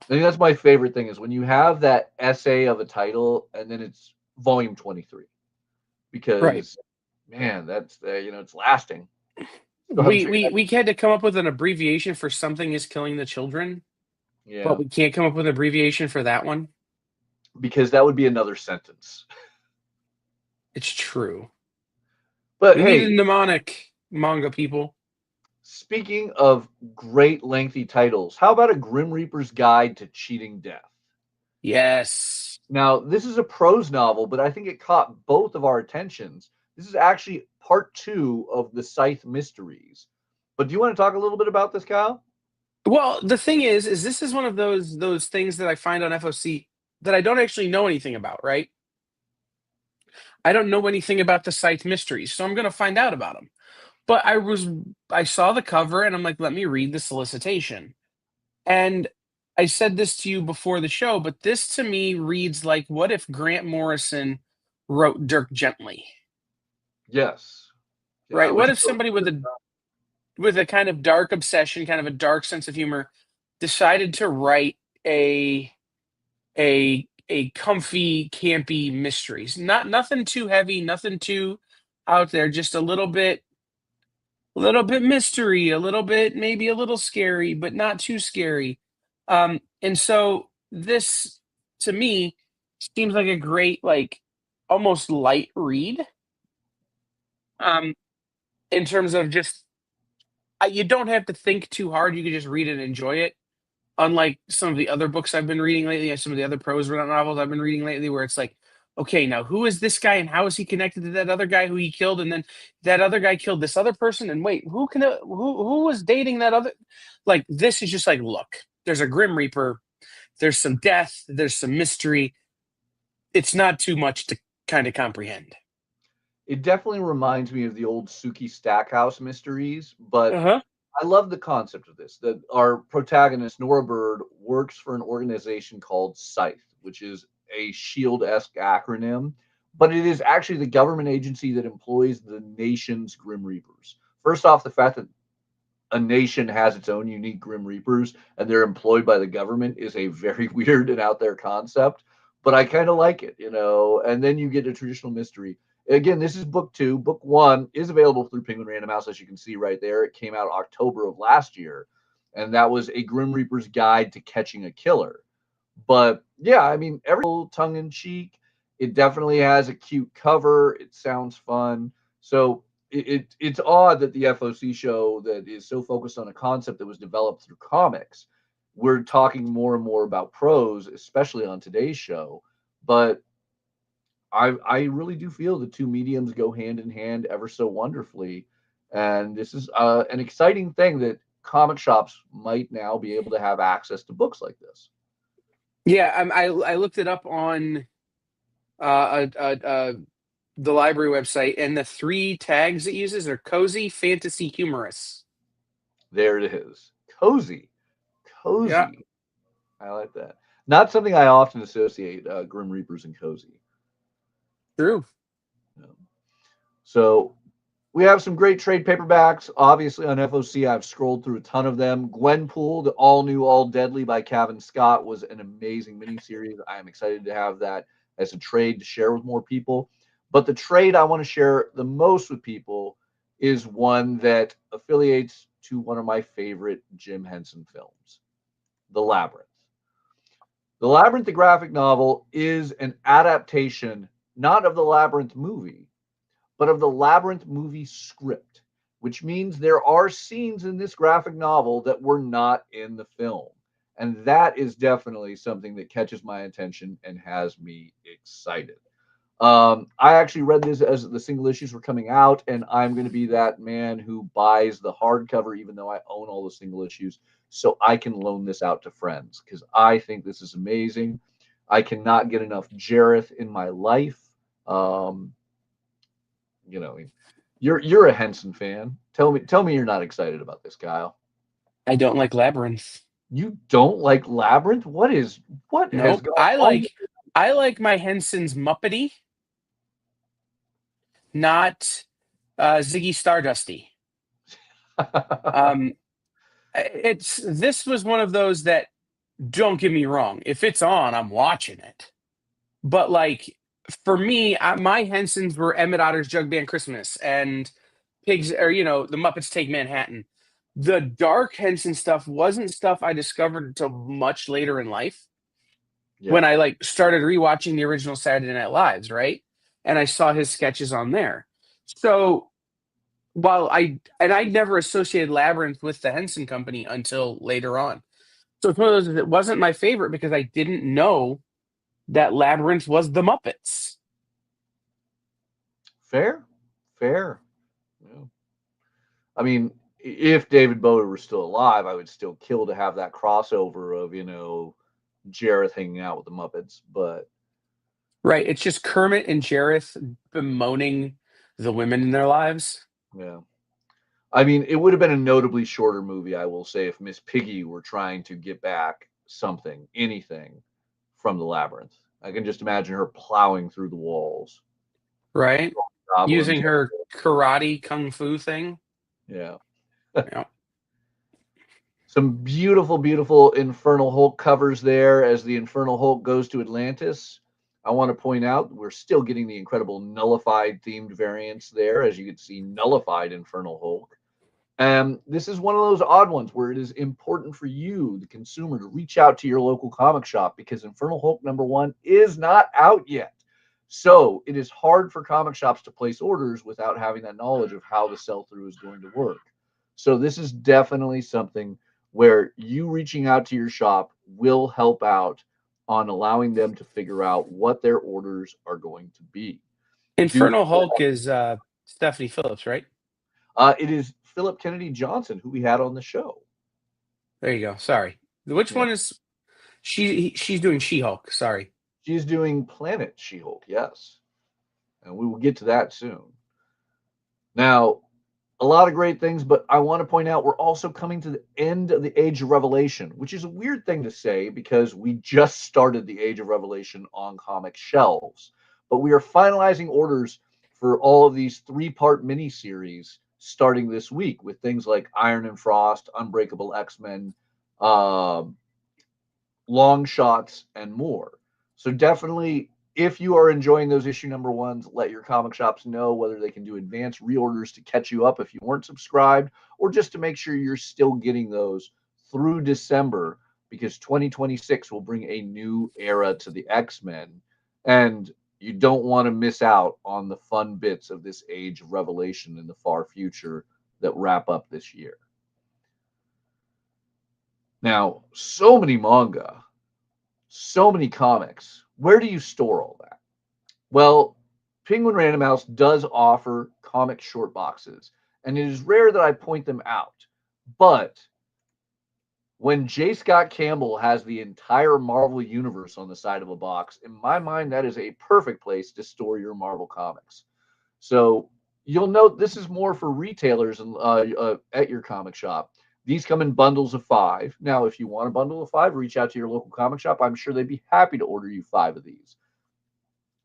I think that's my favorite thing is when you have that essay of a title and then it's volume 23 because Right. man, that's it's lasting. We had to come up with an abbreviation for something is killing the children, Yeah, but we can't come up with an abbreviation for that one. because that would be another sentence. It's true. But We hey, need a mnemonic, manga people. speaking of great lengthy titles, how about a Grim Reaper's Guide to Cheating Death? Yes. Now, this is a prose novel, but I think it caught both of our attentions. This is actually part 2 of the Scythe Mysteries. But do you want to talk a little bit about this, Kyle? Well, the thing is this is one of those things that I find on FOC that I don't actually know anything about, right? I don't know anything about the Scythe mysteries, so I'm going to find out about them. But I saw the cover and I'm like, let me read the solicitation. And I said this to you before the show, but this to me reads like, what if Grant Morrison wrote Dirk Gently? Yes. Right? What if somebody with a kind of dark obsession, kind of a dark sense of humor, decided to write a comfy, campy mysteries? Nothing too heavy, nothing too out there, just a little bit mystery, a little bit maybe a little scary, but not too scary. And so this to me seems like a great, like almost light read. Um, in terms of just you don't have to think too hard. You can just read it and enjoy it. Unlike some of the other books I've been reading lately, and some of the other prose novels I've been reading lately, where it's like, okay, now who is this guy and how is he connected to that other guy who he killed, and then that other guy killed this other person, and wait, who was dating that other? Like this is just like, look, there's a Grim Reaper, there's some death, there's some mystery. It's not too much to kind of comprehend. It definitely reminds me of the old Suki Stackhouse mysteries, but Uh-huh. I love the concept of this. That our protagonist, Nora Bird, works for an organization called Scythe, which is a shield-esque acronym, but it is actually the government agency that employs the nation's Grim Reapers. First off, the fact that a nation has its own unique Grim Reapers and they're employed by the government is a very weird and out there concept, but I kind of like it. And then you get a traditional mystery. Again, this is book 2. Book 1 is available through Penguin Random House, as you can see right there. It came out October of last year, and that was a Grim Reaper's Guide to Catching a Killer. But yeah, I mean, every tongue in cheek. It definitely has a cute cover. It sounds fun. So it's odd that the FOC show that is so focused on a concept that was developed through comics, we're talking more and more about prose, especially on today's show. But I really do feel the two mediums go hand in hand ever so wonderfully, and this is an exciting thing that comic shops might now be able to have access to books like this. Yeah, I looked it up on the library website, and the 3 tags it uses are cozy, fantasy, humorous. There it is. Cozy. Cozy. Yeah. I like that. Not something I often associate Grim Reapers and cozy. True. So we have some great trade paperbacks. Obviously on FOC, I've scrolled through a ton of them. Gwenpool, the all new, all deadly by Cavan Scott was an amazing miniseries. I am excited to have that as a trade to share with more people. But the trade I want to share the most with people is one that affiliates to one of my favorite Jim Henson films, The Labyrinth. The Labyrinth, the graphic novel, is an adaptation not of the Labyrinth movie, but of the Labyrinth movie script, which means there are scenes in this graphic novel that were not in the film. And that is definitely something that catches my attention and has me excited. I actually read this as the single issues were coming out, and I'm going to be that man who buys the hardcover, even though I own all the single issues, so I can loan this out to friends because I think this is amazing. I cannot get enough Jareth in my life. You know, you're a Henson fan. Tell me you're not excited about this, Kyle. I don't like Labyrinth. You don't like Labyrinth? What has Nope. gone on? I like my Henson's Muppety, not Ziggy Stardusty. This was one of those that, don't get me wrong, if it's on, I'm watching it. But like for me, my Hensons were Emmett Otter's Jug Band Christmas and Pigs, or the Muppets Take Manhattan. The dark Henson stuff wasn't stuff I discovered until much later in life. Yeah. When I like started rewatching the original Saturday Night Lives, right? And I saw his sketches on there. So while I never associated Labyrinth with the Henson Company until later on. So it's one of those, it wasn't my favorite because I didn't know that Labyrinth was the Muppets. Fair. Yeah. I mean, if David Bowie were still alive, I would still kill to have that crossover of, Jareth hanging out with the Muppets, but Right. It's just Kermit and Jareth bemoaning the women in their lives. yeah. I mean, it would have been a notably shorter movie, I will say, if Miss Piggy were trying to get back anything from the Labyrinth. I can just imagine her plowing through the walls. Right. Goblins. Using her karate kung fu thing. Yeah. Yeah. Some beautiful, beautiful Infernal Hulk covers there as the Infernal Hulk goes to Atlantis. I want to point out we're still getting the incredible nullified themed variants there, as you can see, nullified Infernal Hulk. This is one of those odd ones where it is important for you, the consumer, to reach out to your local comic shop because Infernal Hulk #1 is not out yet. So it is hard for comic shops to place orders without having that knowledge of how the sell-through is going to work. So this is definitely something where you reaching out to your shop will help out on allowing them to figure out what their orders are going to be. Infernal Hulk is Stephanie Phillips, right? It is Philip Kennedy Johnson, who we had on the show. There you go. Sorry. Which one is she's doing She-Hulk? Sorry. She's doing Planet She-Hulk, yes. And we will get to that soon. Now, a lot of great things, but I want to point out we're also coming to the end of the Age of Revelation, which is a weird thing to say because we just started the Age of Revelation on comic shelves. But we are finalizing orders for all of these 3-part miniseries starting this week with things like Iron and Frost, Unbreakable X-Men, Long Shots, and more. So definitely, if you are enjoying those issue #1s, let your comic shops know whether they can do advanced reorders to catch you up if you weren't subscribed, or just to make sure you're still getting those through December, because 2026 will bring a new era to the X-Men, and you don't want to miss out on the fun bits of this Age of Revelation in the far future that wrap up this year. Now, so many manga, so many comics. Where do you store all that? Well, Penguin Random House does offer comic short boxes, and it is rare that I point them out. But when J. Scott Campbell has the entire Marvel universe on the side of a box, in my mind, that is a perfect place to store your Marvel comics. So you'll note this is more for retailers at your comic shop. These come in bundles of 5. Now, if you want a bundle of 5, reach out to your local comic shop. I'm sure they'd be happy to order you 5 of these.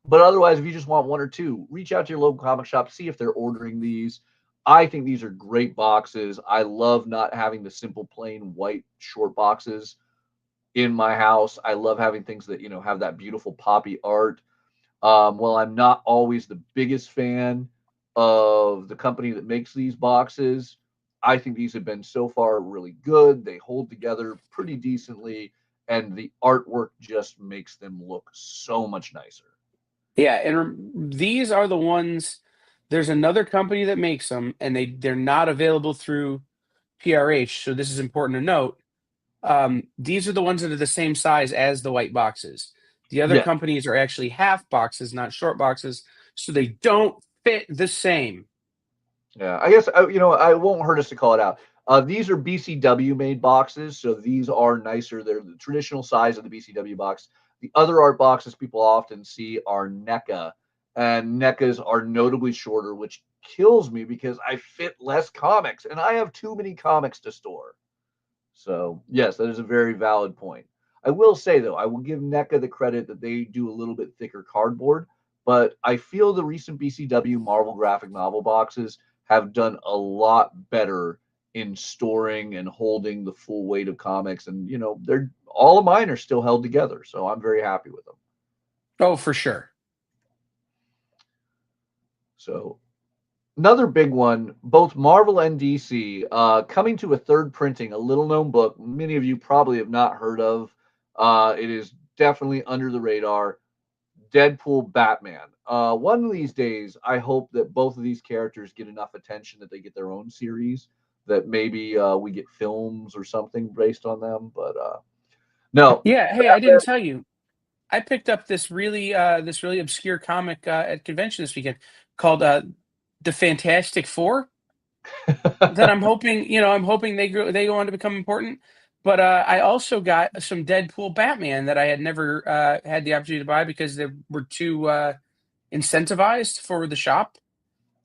But otherwise, if you just want 1 or 2, reach out to your local comic shop, see if they're ordering these. I think these are great boxes. I love not having the simple plain white short boxes in my house. I love having things that, have that beautiful poppy art. While I'm not always the biggest fan of the company that makes these boxes, I think these have been so far really good. They hold together pretty decently, and the artwork just makes them look so much nicer. Yeah, and these are the ones There's another company that makes them, and they're not available through PRH. So this is important to note. These are the ones that are the same size as the white boxes. The other Yeah. companies are actually half boxes, not short boxes, so they don't fit the same. Yeah, I guess I won't hurt us to call it out. These are BCW made boxes, so these are nicer. They're the traditional size of the BCW box. The other art boxes people often see are NECA, and NECAs are notably shorter, which kills me because I fit less comics, and I have too many comics to store. So yes, that is a very valid point. I will say though, I will give NECA the credit that they do a little bit thicker cardboard, but I feel the recent BCW Marvel graphic novel boxes have done a lot better in storing and holding the full weight of comics, and they're all of mine are still held together, so I'm very happy with them. Oh, for sure. So another big one, both Marvel and DC, coming to a third printing, a little known book many of you probably have not heard of. It is definitely under the radar. Deadpool Batman. One of these days, I hope that both of these characters get enough attention that they get their own series, that maybe we get films or something based on them. But no. Yeah. Hey, I didn't tell you. I picked up this really obscure comic at convention this weekend called The Fantastic Four. That I'm hoping they go on to become important. But I also got some Deadpool Batman that I had never had the opportunity to buy because they were too incentivized for the shop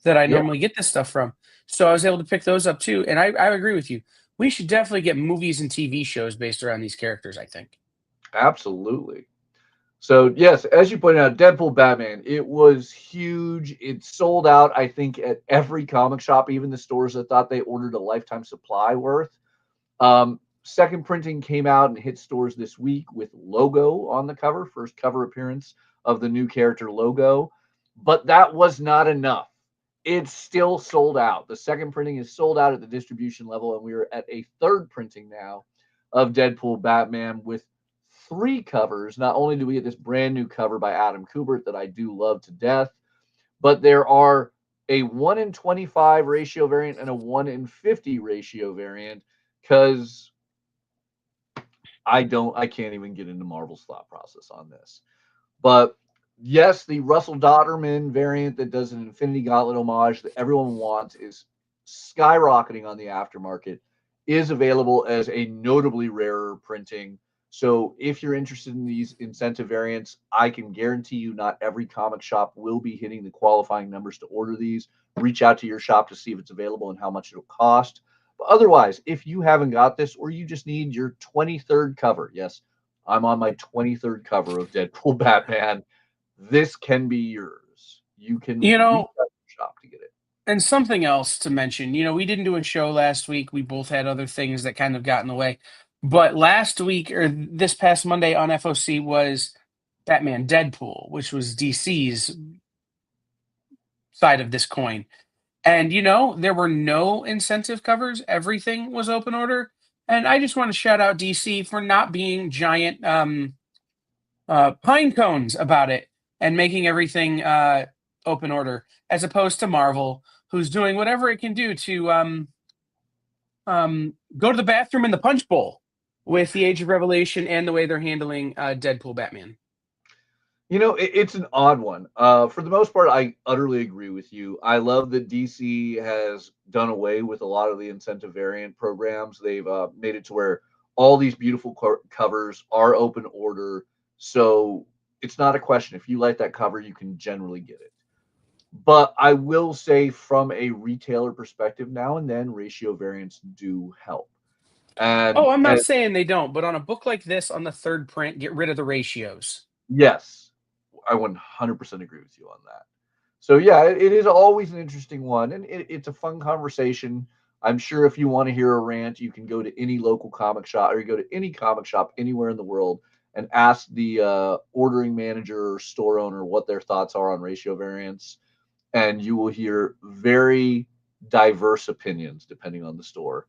that I Yeah, normally get this stuff from. So I was able to pick those up too. And I agree with you. We should definitely get movies and TV shows based around these characters, I think. absolutely. So yes, as you pointed out, Deadpool Batman, it was huge. It sold out, I think, at every comic shop, even the stores that thought they ordered a lifetime supply worth. Second printing came out and hit stores this week with Logo on the cover, first cover appearance of the new character Logo. But that was not enough. It's still sold out. The second printing is sold out at the distribution level, and we are at a third printing now of Deadpool Batman with 3 covers. Not only do we get this brand new cover by Adam Kubert that I do love to death, but there are a 1 in 25 ratio variant and a 1 in 50 ratio variant, because I can't even get into Marvel's thought process on this. But yes, the Russell Dodderman variant that does an Infinity Gauntlet homage that everyone wants is skyrocketing on the aftermarket, is available as a notably rarer printing. So if you're interested in these incentive variants, I can guarantee you not every comic shop will be hitting the qualifying numbers to order these. Reach out to your shop to see if it's available and how much it'll cost. But otherwise, if you haven't got this, or you just need your 23rd cover, yes, I'm on my 23rd cover of Deadpool Batman, this can be yours. You can reach out to your shop to get it. And something else to mention, we didn't do a show last week. We both had other things that kind of got in the way. But last week, or this past Monday on FOC, was Batman Deadpool, which was DC's side of this coin. And, there were no incentive covers. Everything was open order. And I just want to shout out DC for not being giant pine cones about it and making everything open order, as opposed to Marvel, who's doing whatever it can do to go to the bathroom in the punch bowl with the Age of Revelation and the way they're handling Deadpool Batman. It's an odd one. For the most part, I utterly agree with you. I love that DC has done away with a lot of the incentive variant programs. They've made it to where all these beautiful covers are open order. So it's not a question. If you like that cover, you can generally get it. But I will say, from a retailer perspective, now and then ratio variants do help. And I'm not saying they don't, but on a book like this, on the third print, get rid of the ratios. yes, I 100% agree with you on that. So yeah, it is always an interesting one, and it's a fun conversation. I'm sure if you want to hear a rant, you can go to any local comic shop, or you go to any comic shop anywhere in the world and ask the ordering manager or store owner what their thoughts are on ratio variants, and you will hear very diverse opinions depending on the store.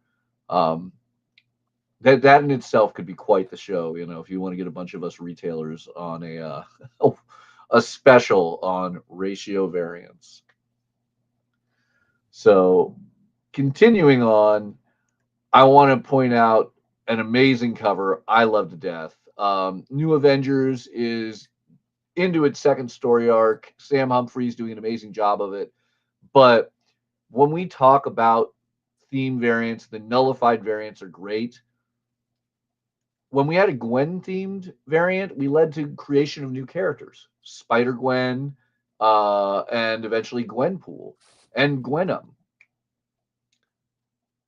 That in itself could be quite the show, if you want to get a bunch of us retailers on a special on ratio variants. So, continuing on, I want to point out an amazing cover I love to death. New Avengers is into its second story arc. Sam Humphries doing an amazing job of it. But when we talk about theme variants, the nullified variants are great. When we had a Gwen themed variant, we led to creation of new characters, Spider Gwen, and eventually Gwenpool and Gwenum.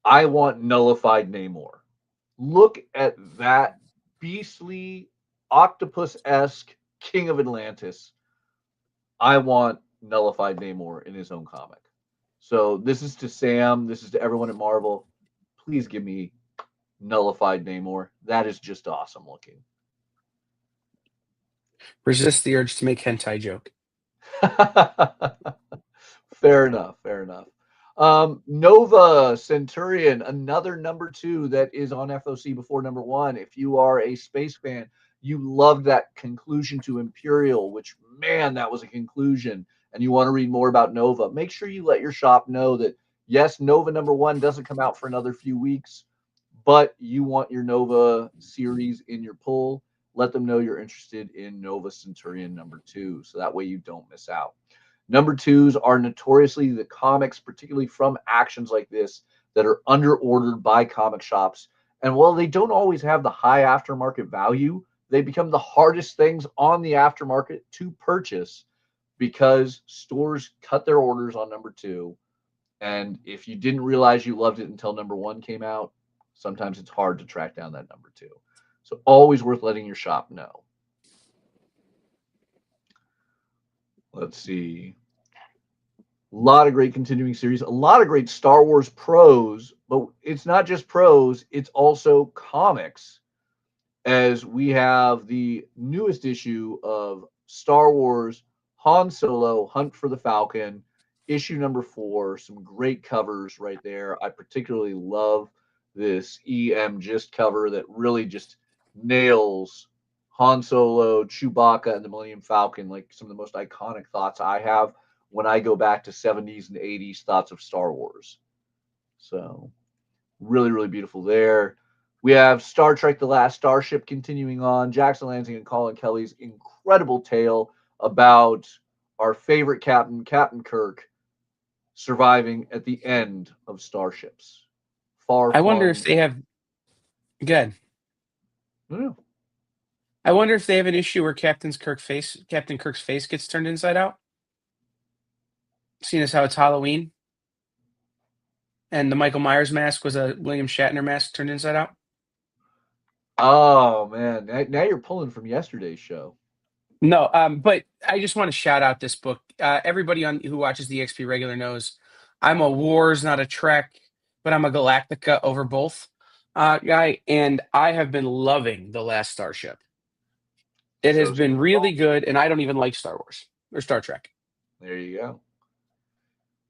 I want nullified Namor. Look at that beastly octopus-esque King of Atlantis. I want nullified Namor in his own comic. So this is to Sam. This is to everyone at Marvel. Please give me nullified Namor. That is just awesome looking. Resist the urge to make hentai joke. Fair enough. Fair enough. Nova Centurion, another number 2 that is on FOC before number 1. If you are a space fan, you loved that conclusion to Imperial, which, man, that was a conclusion, and you want to read more about Nova, make sure you let your shop know that, yes, Nova number 1 doesn't come out for another few weeks, but you want your Nova series in your pull. Let them know you're interested in Nova Centurion number 2, so that way you don't miss out. Number 2s are notoriously the comics, particularly from actions like this, that are under-ordered by comic shops. And while they don't always have the high aftermarket value, they become the hardest things on the aftermarket to purchase because stores cut their orders on number 2. And if you didn't realize you loved it until number 1 came out, sometimes it's hard to track down that number 2. So always worth letting your shop know. Let's see. A lot of great continuing series, a lot of great Star Wars prose, but it's not just prose, it's also comics. As we have the newest issue of Star Wars Han Solo Hunt for the Falcon, issue number 4, some great covers right there. I particularly love this EM Gist cover that really just nails Han Solo, Chewbacca, and the Millennium Falcon, like some of the most iconic thoughts I have when I go back to 70s and 80s thoughts of Star Wars. So really, really beautiful there. We have Star Trek The Last Starship continuing on. Jackson Lansing and Colin Kelly's incredible tale about our favorite captain, Captain Kirk, surviving at the end of Starships. I wonder if they have. Good. I wonder if they have an issue where Captain Kirk's face gets turned inside out. Seeing as how it's Halloween, and the Michael Myers mask was a William Shatner mask turned inside out. Oh man, now you're pulling from yesterday's show. No, but I just want to shout out this book. Everybody who watches the XP regular knows I'm a Wars, not a Trek, but I'm a Galactica over both guy, and I have been loving The Last Starship. It has been really good, and I don't even like Star Wars or Star Trek. There you go.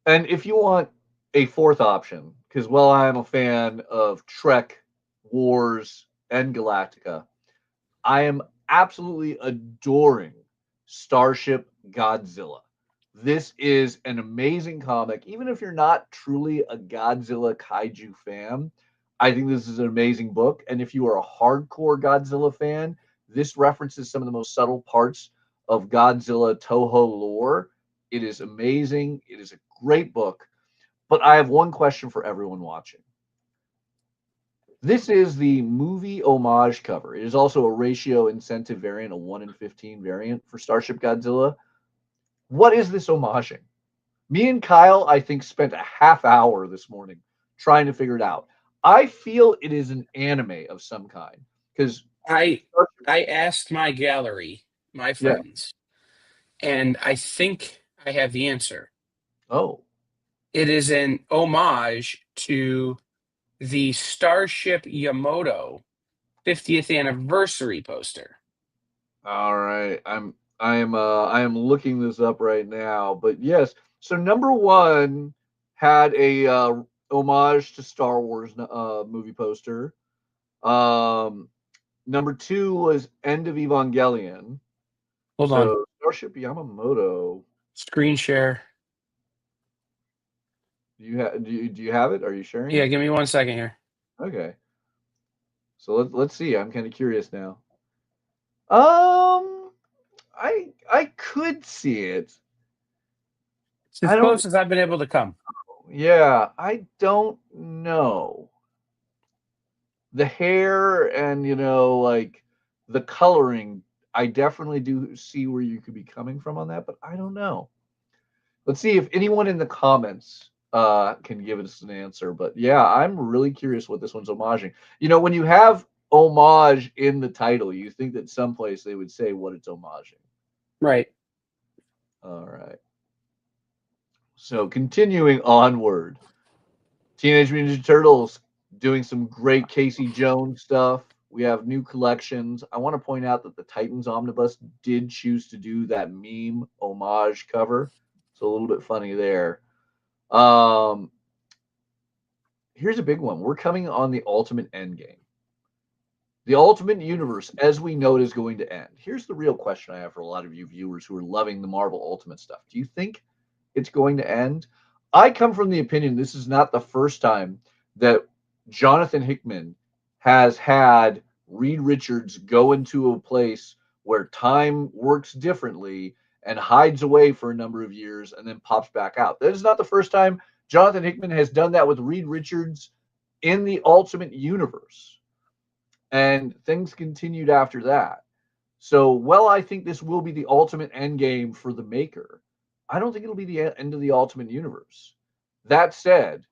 And if you want a fourth option, because while I am a fan of Trek, Wars, and Galactica, I am absolutely adoring Starship Godzilla. This is an amazing comic. Even if you're not truly a Godzilla kaiju fan, I think this is an amazing book. And if you are a hardcore Godzilla fan, this references some of the most subtle parts of Godzilla Toho lore. It is amazing. It is a great book. But I have one question for everyone watching. This is the movie homage cover. It is also a ratio incentive variant, a 1 in 15 variant for Starship Godzilla. What is this homaging? Me and Kyle, I think, spent a half hour this morning trying to figure it out. I feel it is an anime of some kind because I asked my gallery, my friends, and I think I have the answer. Oh. It is an homage to the Starship Yamato 50th anniversary poster. All right. I am looking this up right now. But yes, so number 1 had a homage to Star Wars movie poster. Number 2 was End of Evangelion. Hold on. Starship Yamamoto. Screen share. Do you have it? Are you sharing? Yeah, it? give me 1 second here. Okay. So let's see. I'm kind of curious now. I could see it. It's as I don't. close as I've been able to come. Yeah, I don't know. The hair and like the coloring, I definitely do see where you could be coming from on that, but I don't know. Let's see if anyone in the comments can give us an answer. But yeah, I'm really curious what this one's homaging. When you have homage in the title, you think that someplace they would say what it's homaging. Right. All right. So continuing onward, Teenage Mutant Ninja Turtles doing some great Casey Jones stuff. We have new collections. I want to point out that the Titans Omnibus did choose to do that meme homage cover. So a little bit funny there. Here's a big one. We're coming on the Ultimate Endgame. The Ultimate Universe, as we know it, is going to end. Here's the real question I have for a lot of you viewers who are loving the Marvel Ultimate stuff. Do you think it's going to end? I come from the opinion this is not the first time that Jonathan Hickman has had Reed Richards go into a place where time works differently and hides away for a number of years and then pops back out. That is not the first time Jonathan Hickman has done that with Reed Richards in the Ultimate Universe. And things continued after that. So, I think this will be the ultimate endgame for the maker. I don't think it'll be the end of the Ultimate Universe. That said,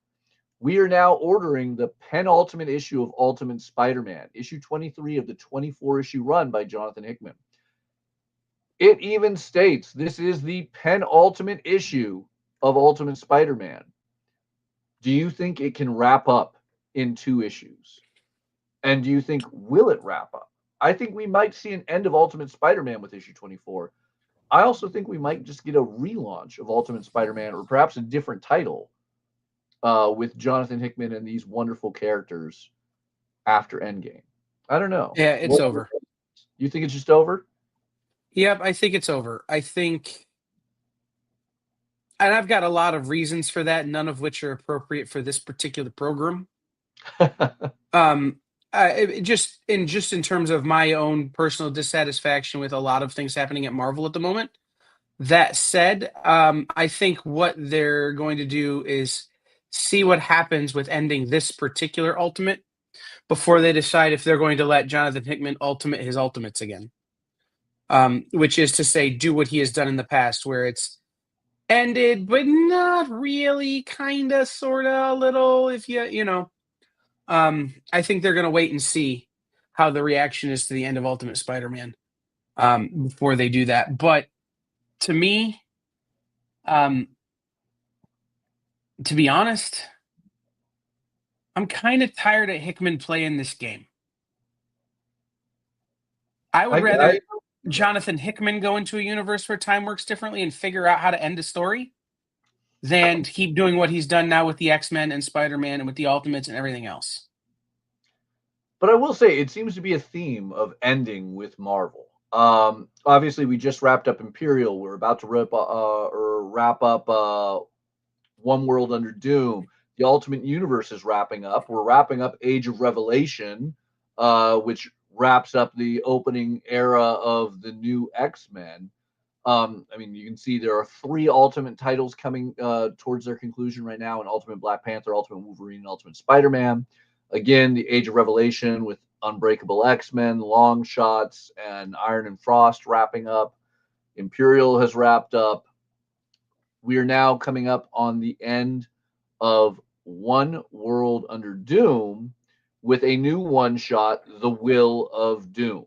we are now ordering the penultimate issue of Ultimate Spider-Man, issue 23 of the 24-issue run by Jonathan Hickman. It even states this is the penultimate issue of Ultimate Spider-Man. Do you think it can wrap up in 2 issues? And do you think, will it wrap up? I think we might see an end of Ultimate Spider-Man with issue 24. I also think we might just get a relaunch of Ultimate Spider-Man, or perhaps a different title with Jonathan Hickman and these wonderful characters after Endgame. I don't know. Yeah, it's over. You think it's just over? Yep, I think it's over. I think, and I've got a lot of reasons for that, none of which are appropriate for this particular program. Just in terms of my own personal dissatisfaction with a lot of things happening at Marvel at the moment. That said, I think what they're going to do is see what happens with ending this particular Ultimate before they decide if they're going to let Jonathan Hickman ultimate his Ultimates again. Which is to say, do what he has done in the past, where it's ended, but not really, kind of, sort of, a little, if you know. I think they're going to wait and see how the reaction is to the end of Ultimate Spider-Man before they do that. But to me, to be honest, I'm kind of tired of Hickman playing this game. I would rather Jonathan Hickman go into a universe where time works differently and figure out how to end a story than keep doing what he's done now with the X-Men and Spider-Man and with the Ultimates and everything else. But I will say it seems to be a theme of ending with Marvel. Obviously, we just wrapped up Imperial. We're about to wrap up One World Under Doom. The Ultimate Universe is wrapping up. We're wrapping up Age of Revelation, which wraps up the opening era of the new X-Men. You can see there are 3 Ultimate titles coming towards their conclusion right now: in Ultimate Black Panther, Ultimate Wolverine, and Ultimate Spider-Man. Again, the Age of Revelation with Unbreakable X-Men, Long Shots, and Iron and Frost wrapping up. Imperial has wrapped up. We are now coming up on the end of One World Under Doom with a new one-shot, The Will of Doom.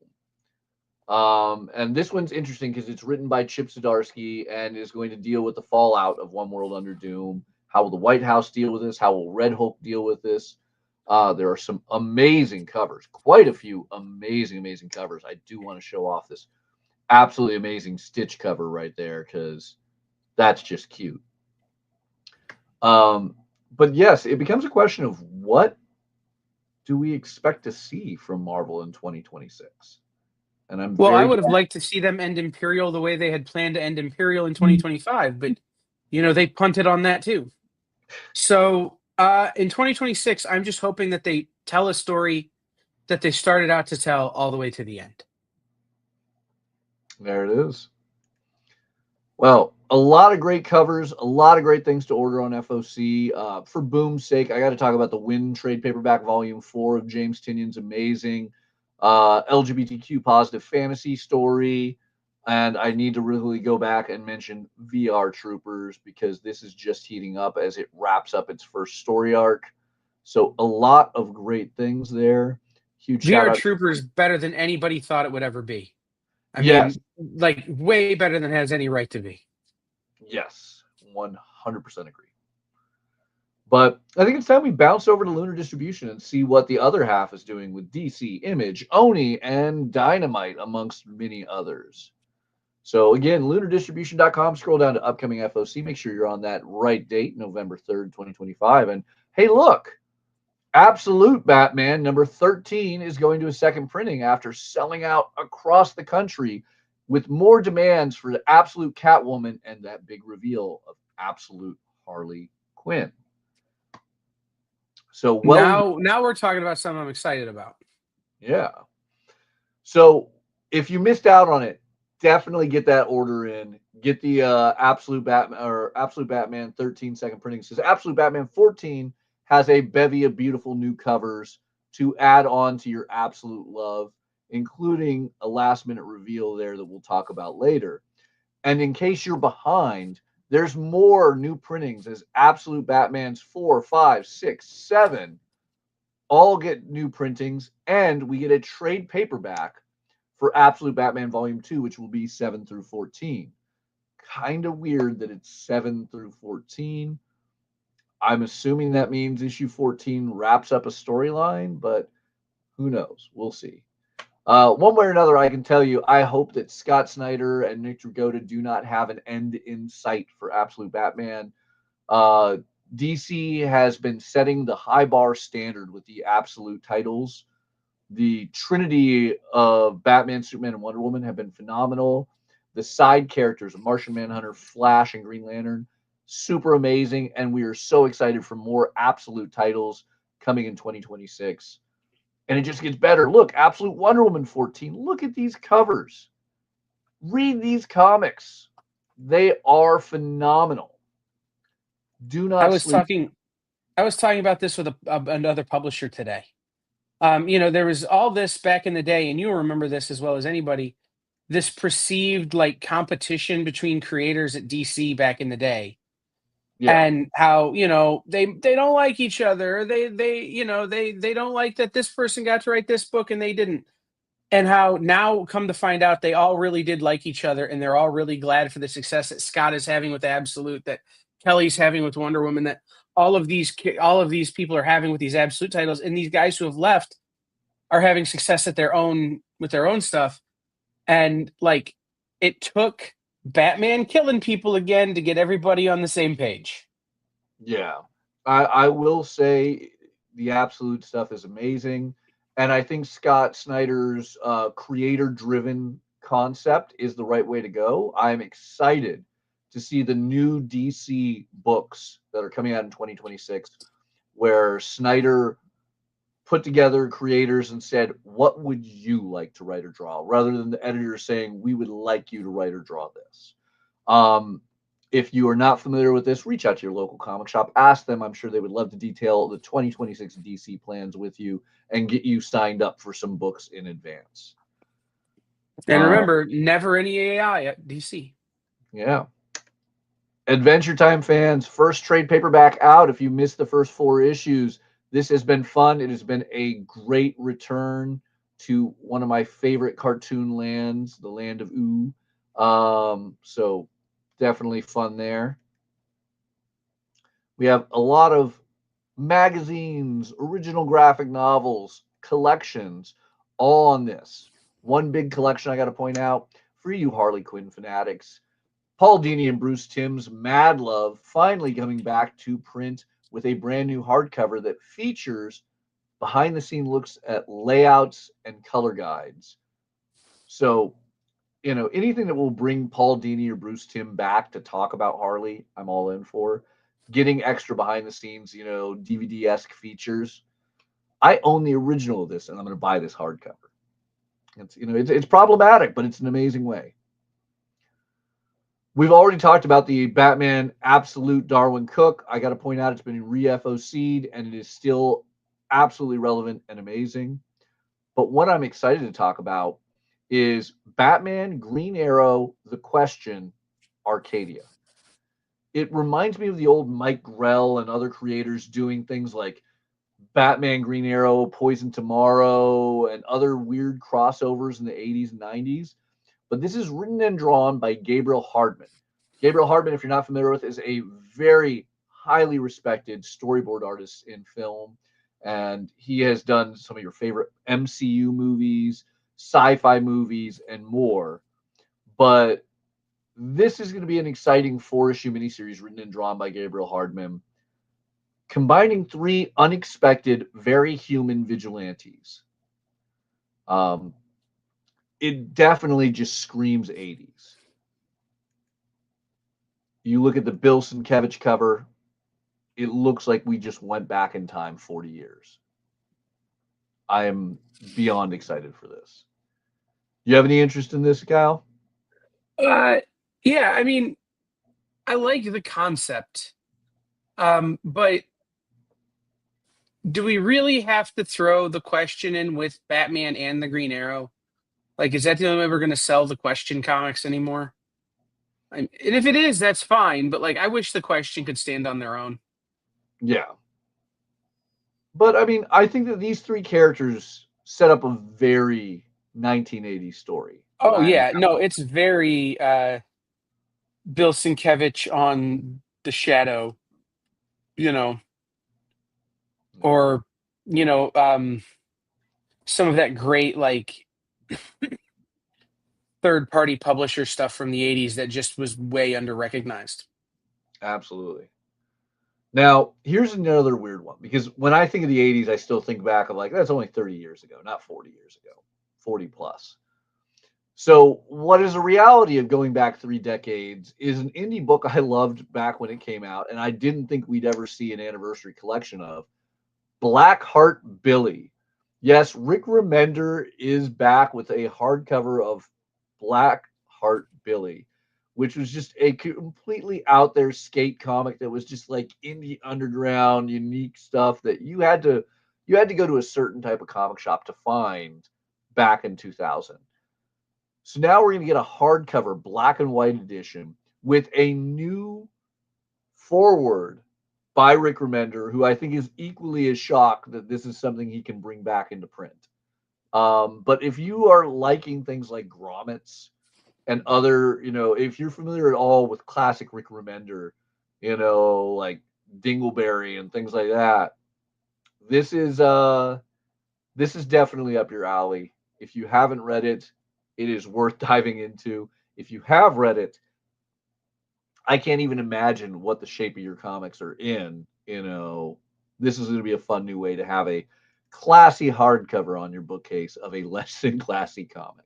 And this one's interesting because it's written by Chip Zdarsky and is going to deal with the fallout of One World Under Doom. How will the White House deal with this? How will Red Hulk deal with this? There are some amazing covers, quite a few amazing covers. I do want to show off this absolutely amazing Stitch cover right there because that's just cute. But yes, it becomes a question of what do we expect to see from Marvel in 2026? And I would have liked to see them end Imperial the way they had planned to end Imperial in 2025, but they punted on that too. So in 2026, I'm just hoping that they tell a story that they started out to tell all the way to the end. There it is. Well, a lot of great covers, a lot of great things to order on FOC. For Boom's sake, I got to talk about the Win Trade Paperback Volume 4 of James Tynion's amazing LGBTQ positive fantasy story. And I need to really go back and mention VR Troopers because this is just heating up as it wraps up its first story arc. So a lot of great things there. Huge shout VR out. Troopers better than anybody thought it would ever be. I Yes. mean, like way better than it has any right to be. Yes, 100% agree. But I think it's time we bounce over to Lunar Distribution and see what the other half is doing with DC, Image, Oni, and Dynamite, amongst many others. So again, lunardistribution.com, scroll down to upcoming FOC. Make sure you're on that right date, November 3rd, 2025. And hey, look, Absolute Batman number 13 is going to a second printing after selling out across the country with more demands for the Absolute Catwoman and that big reveal of Absolute Harley Quinn. So now we're talking about something I'm excited about. Yeah. So if you missed out on it, definitely get that order in. Get the Absolute Batman 13 second printings because Absolute Batman 14 has a bevy of beautiful new covers to add on to your absolute love, including a last minute reveal there that we'll talk about later. And in case you're behind, there's more new printings as Absolute Batman's 4, 5, 6, 7 all get new printings, and we get a trade paperback for Absolute Batman Volume 2, which will be 7 through 14. Kind of weird that it's 7 through 14. I'm assuming that means issue 14 wraps up a storyline, but who knows? We'll see. One way or another, I can tell you, I hope that Scott Snyder and Nick Dragotta do not have an end in sight for Absolute Batman. DC has been setting the high bar standard with the absolute titles. The trinity of Batman, Superman, and Wonder Woman have been phenomenal. The side characters of Martian Manhunter, Flash, and Green Lantern, super amazing. And we are so excited for more absolute titles coming in 2026. And it just gets better. Look, Absolute Wonder Woman 14. Look at these covers. Read these comics. They are phenomenal. Do not sleep. I was talking about this with another publisher today. There was all this back in the day, and you'll remember this as well as anybody, this perceived like competition between creators at DC back in the day. Yeah. And how, they don't like each other. They don't like that this person got to write this book and they didn't. And how now come to find out they all really did like each other and they're all really glad for the success that Scott is having with Absolute, that Kelly's having with Wonder Woman, that all of these people are having with these Absolute titles, and these guys who have left are having success at with their own stuff. And like, it took Batman killing people again to get everybody on the same page. Yeah. I will say the Absolute stuff is amazing. And I think Scott Snyder's creator-driven concept is the right way to go. I'm excited to see the new DC books that are coming out in 2026, where Snyder put together creators and said, what would you like to write or draw? Rather than the editor saying, we would like you to write or draw this. If you are not familiar with this, reach out to your local comic shop. Ask them. I'm sure they would love to detail the 2026 DC plans with you and get you signed up for some books in advance. And remember, never any AI at DC. Yeah. Adventure Time fans, first trade paperback out. If you missed the first 4 issues, this has been fun. It has been a great return to one of my favorite cartoon lands, the land of Ooh. So definitely fun there. We have a lot of magazines, original graphic novels, collections, all on this. One big collection I got to point out for you Harley Quinn fanatics. Paul Dini and Bruce Timm's Mad Love finally coming back to print with a brand new hardcover that features behind-the-scene looks at layouts and color guides. So, anything that will bring Paul Dini or Bruce Timm back to talk about Harley, I'm all in for. getting extra behind the scenes, DVD-esque features. I own the original of this, and I'm going to buy this hardcover. It's problematic, but it's an amazing way. We've already talked about the Batman Absolute Darwin Cook. I got to point out it's been re-FOC'd, and it is still absolutely relevant and amazing. But what I'm excited to talk about is Batman, Green Arrow, The Question, Arcadia. It reminds me of the old Mike Grell and other creators doing things like Batman, Green Arrow, Poison Tomorrow, and other weird crossovers in the 80s and 90s. But this is written and drawn by Gabriel Hardman. Gabriel Hardman, if you're not familiar with, is a very highly respected storyboard artist in film. And he has done some of your favorite MCU movies, sci-fi movies, and more. But this is going to be an exciting 4-issue miniseries written and drawn by Gabriel Hardman, combining 3 unexpected, very human vigilantes. It definitely just screams 80s. You look at the Bill Sienkiewicz cover, it looks like we just went back in time 40 years. I am beyond excited for this. You have any interest in this, Kyle? Yeah, I mean, I like the concept. But do we really have to throw The Question in with Batman and the Green Arrow? Like, is that the only way we're going to sell the Question comics anymore? And if it is, that's fine. But like, I wish the Question could stand on their own. Yeah. But I mean, I think that these 3 characters set up a very 1980s story. Oh yeah, no, it's very Bill Sienkiewicz on The Shadow, or some of that great like third-party publisher stuff from the 80s that just was way under-recognized. Absolutely. Now, here's another weird one, because when I think of the 80s, I still think back of like, that's only 30 years ago, not 40 years ago, 40 plus. So what is the reality of going back 3 decades is an indie book I loved back when it came out, and I didn't think we'd ever see an anniversary collection of, Blackheart Billy. Yes, Rick Remender is back with a hardcover of Blackheart Billy, which was just a completely out there skate comic that was just like indie underground, unique stuff that you had to go to a certain type of comic shop to find back in 2000. So now we're going to get a hardcover black and white edition with a new forward by Rick Remender, who I think is equally as shocked that this is something he can bring back into print. But if you are liking things like grommets and other, if you're familiar at all with classic Rick Remender, like Dingleberry and things like that, this is definitely up your alley. If you haven't read it, it is worth diving into. If you have read it, I can't even imagine what the shape of your comics are in. This is going to be a fun new way to have a classy hardcover on your bookcase of a less than classy comic.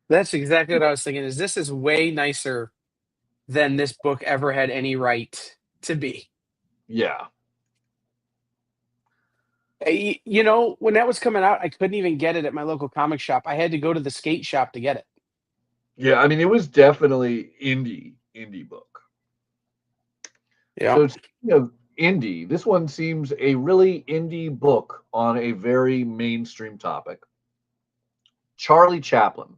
That's exactly what I was thinking. This is way nicer than this book ever had any right to be. Yeah. When that was coming out, I couldn't even get it at my local comic shop. I had to go to the skate shop to get it. Yeah, I mean, it was definitely indie book. Yeah. So speaking of indie, this one seems a really indie book on a very mainstream topic. Charlie Chaplin.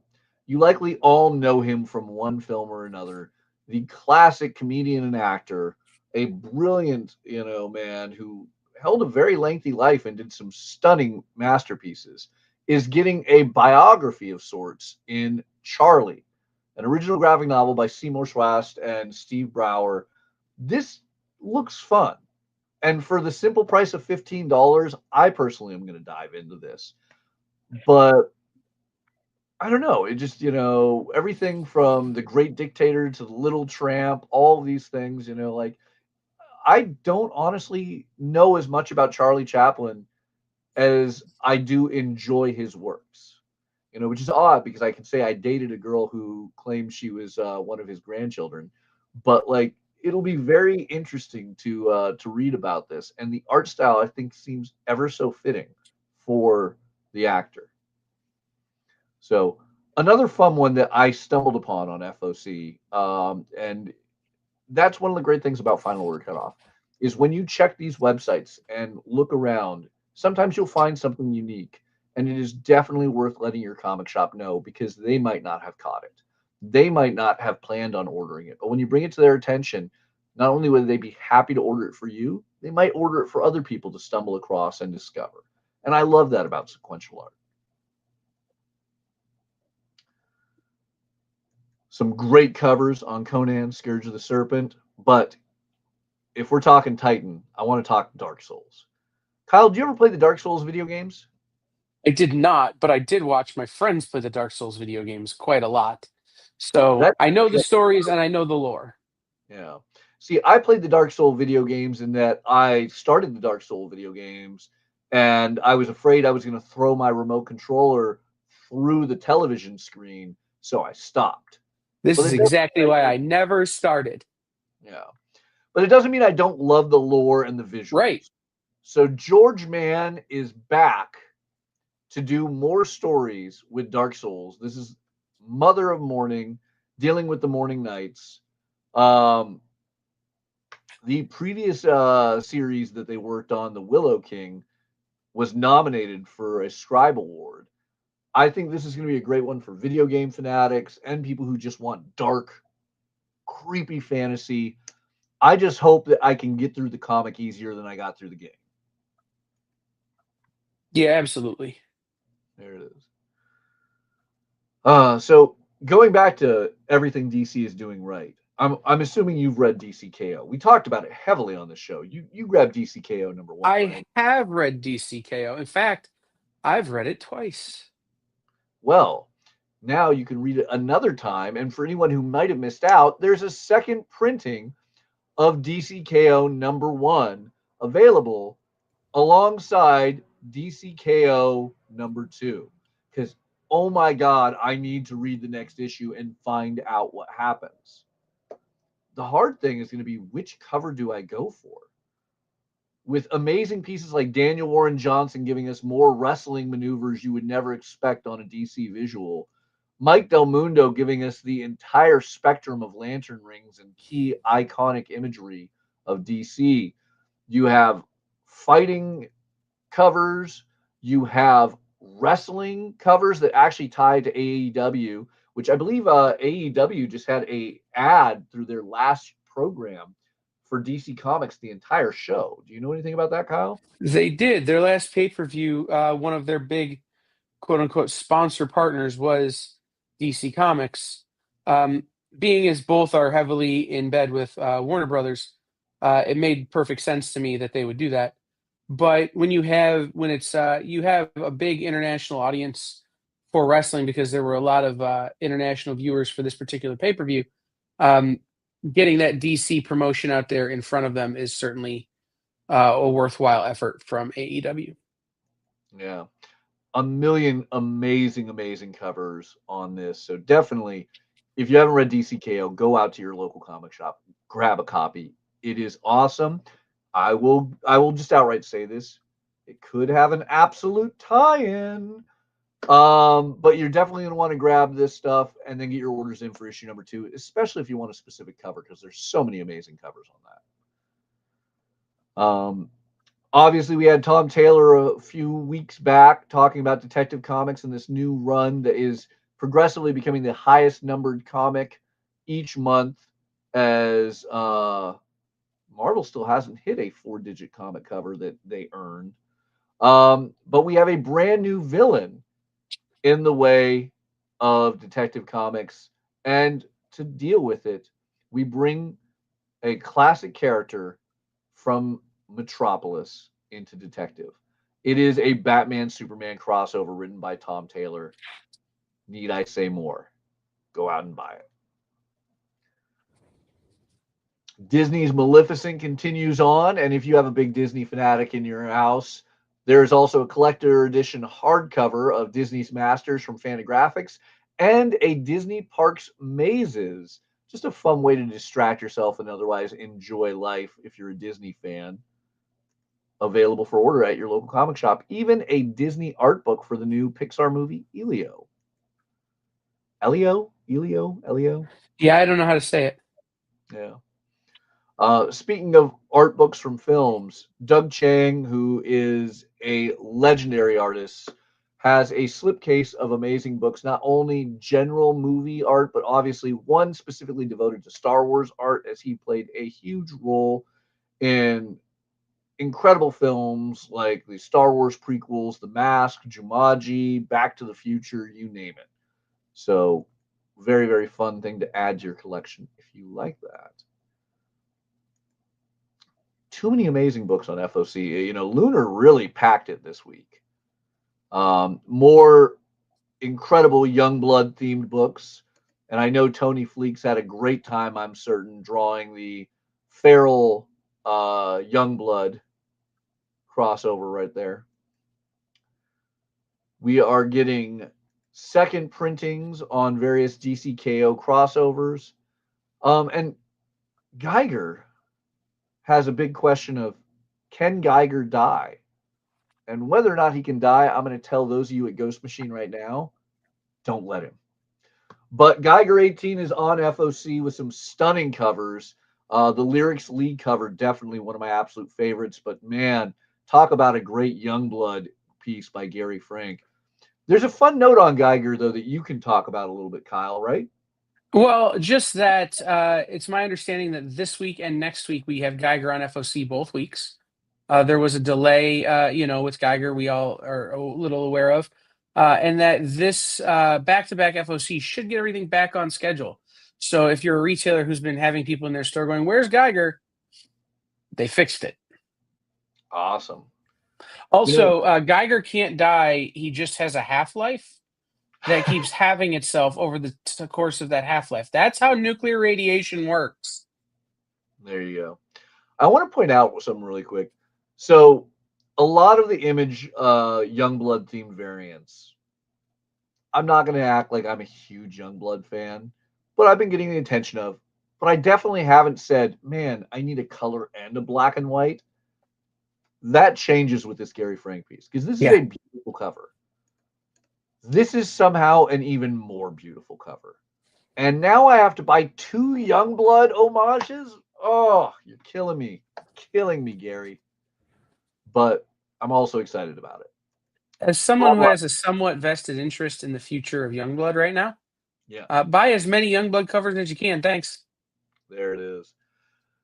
You likely all know him from one film or another. The classic comedian and actor, a brilliant, man who held a very lengthy life and did some stunning masterpieces, is getting a biography of sorts in Charlie, an original graphic novel by Seymour Schwast and Steve Brower. This looks fun. And for the simple price of $15, I personally am going to dive into this. But I don't know. It just, everything from The Great Dictator to The Little Tramp, all of these things, like, I don't honestly know as much about Charlie Chaplin as I do enjoy his works, which is odd because I can say I dated a girl who claimed she was one of his grandchildren. But like, it'll be very interesting to read about this. And the art style, I think, seems ever so fitting for the actor. So another fun one that I stumbled upon on FOC, and that's one of the great things about Final Order Cutoff, is when you check these websites and look around, sometimes you'll find something unique, and it is definitely worth letting your comic shop know because they might not have caught it. They might not have planned on ordering it, but when you bring it to their attention, not only would they be happy to order it for you, they might order it for other people to stumble across and discover. And I love that about sequential art. Some great covers on Conan, Scourge of the Serpent, but if we're talking Titan, I want to talk Dark Souls. Kyle, do you ever play the Dark Souls video games? I did not, but I did watch my friends play the Dark Souls video games quite a lot. So That I know the stories and I know the lore. Yeah. See, I played the Dark Soul video games in that I started the Dark Soul video games and I was afraid I was going to throw my remote controller through the television screen, so I stopped. This But is it doesn't exactly mean why I never started. Yeah. But it doesn't mean I don't love the lore and the visuals. Right. So George Mann is back to do more stories with Dark Souls. This is Mother of Mourning, dealing with the Morning Knights. The previous series that they worked on, The Willow King, was nominated for a Scribe Award. I think this is going to be a great one for video game fanatics and people who just want dark, creepy fantasy. I just hope that I can get through the comic easier than I got through the game. Yeah, absolutely. There it is. So going back to everything DC is doing right, I'm assuming you've read DCKO. We talked about it heavily on the show. You grabbed DCKO #1, I right? have read DCKO. In fact, I've read it twice. Well, now you can read it another time. And for anyone who might have missed out, there's a second printing of DCKO #1 available alongside DCKO #2. Because, oh my God, I need to read the next issue and find out what happens. The hard thing is going to be, which cover do I go for? With amazing pieces like Daniel Warren Johnson giving us more wrestling maneuvers you would never expect on a DC visual, Mike Del Mundo giving us the entire spectrum of lantern rings and key iconic imagery of DC. You have fighting covers, you have wrestling covers that actually tie to AEW, which I believe AEW just had a ad through their last program for DC Comics the entire show. Do you know anything about that, Kyle? They did. Their last pay-per-view, one of their big quote-unquote sponsor partners was DC Comics. Being as both are heavily in bed with Warner Brothers, it made perfect sense to me that they would do that. But when you have a big international audience for wrestling, because there were a lot of international viewers for this particular pay-per-view, getting that DC promotion out there in front of them is certainly a worthwhile effort from AEW. Yeah. A million amazing covers on this. So definitely, if you haven't read DCKO, go out to your local comic shop, grab a copy. It is awesome. I will just outright say this. It could have an absolute tie-in. But you're definitely going to want to grab this stuff and then get your orders in for issue #2, especially if you want a specific cover, because there's so many amazing covers on that. Obviously, we had Tom Taylor a few weeks back talking about Detective Comics and this new run that is progressively becoming the highest numbered comic each month, as Marvel still hasn't hit a 4-digit comic cover that they earned. But we have a brand new villain in the way of Detective Comics, and to deal with it, we bring a classic character from Metropolis into Detective. It is a Batman Superman crossover written by Tom Taylor. Need I say more? Go out and buy it. Disney's Maleficent continues on, and if you have a big Disney fanatic in your house, there is also a collector edition hardcover of Disney's Masters from Fantagraphics and a Disney Parks Mazes just a fun way to distract yourself and otherwise enjoy life if you're a Disney fan. Available for order at your local comic shop. Even a Disney art book for the new Pixar movie, Elio. Elio? Yeah, I don't know how to say it. Yeah. Speaking of art books from films, Doug Chang, who is a legendary artist, has a slipcase of amazing books, not only general movie art, but obviously one specifically devoted to Star Wars art, as he played a huge role in incredible films like the Star Wars prequels, The Mask, Jumanji, Back to the Future, you name it. So, very, very fun thing to add to your collection if you like that. Too many amazing books on FOC. Lunar really packed it this week. More incredible Youngblood themed books. And I know Tony Fleeks had a great time, I'm certain, drawing the Feral Youngblood crossover right there. We are getting second printings on various DCKO crossovers. And Geiger has a big question of, can Geiger die? And whether or not he can die, I'm going to tell those of you at Ghost Machine right now, don't let him. But Geiger 18 is on FOC with some stunning covers. The Lyrics lead cover, definitely one of my absolute favorites. But man, talk about a great Youngblood piece by Gary Frank. There's a fun note on Geiger, though, that you can talk about a little bit, Kyle, right? Well, just that it's my understanding that this week and next week we have Geiger on FOC both weeks. There was a delay, with Geiger we all are a little aware of, and that this back-to-back FOC should get everything back on schedule. So if you're a retailer who's been having people in their store going, "Where's Geiger?" They fixed it. Awesome. Also, Geiger can't die. He just has a half-life that keeps having itself over the course of that half-life. That's how nuclear radiation works. There you go. I want to point out something really quick. So, a lot of the Image Youngblood themed variants, I'm not going to act like I'm a huge Youngblood fan, but I've been getting the attention of. But I definitely haven't said, man, I need a color and a black and white. That changes with this Gary Frank piece, because this is a beautiful cover. This is somehow an even more beautiful cover. And now I have to buy 2 Youngblood homages? Oh, you're killing me. Killing me, Gary. But I'm also excited about it. As someone who has a somewhat vested interest in the future of Youngblood right now, buy as many Youngblood covers as you can. Thanks. There it is.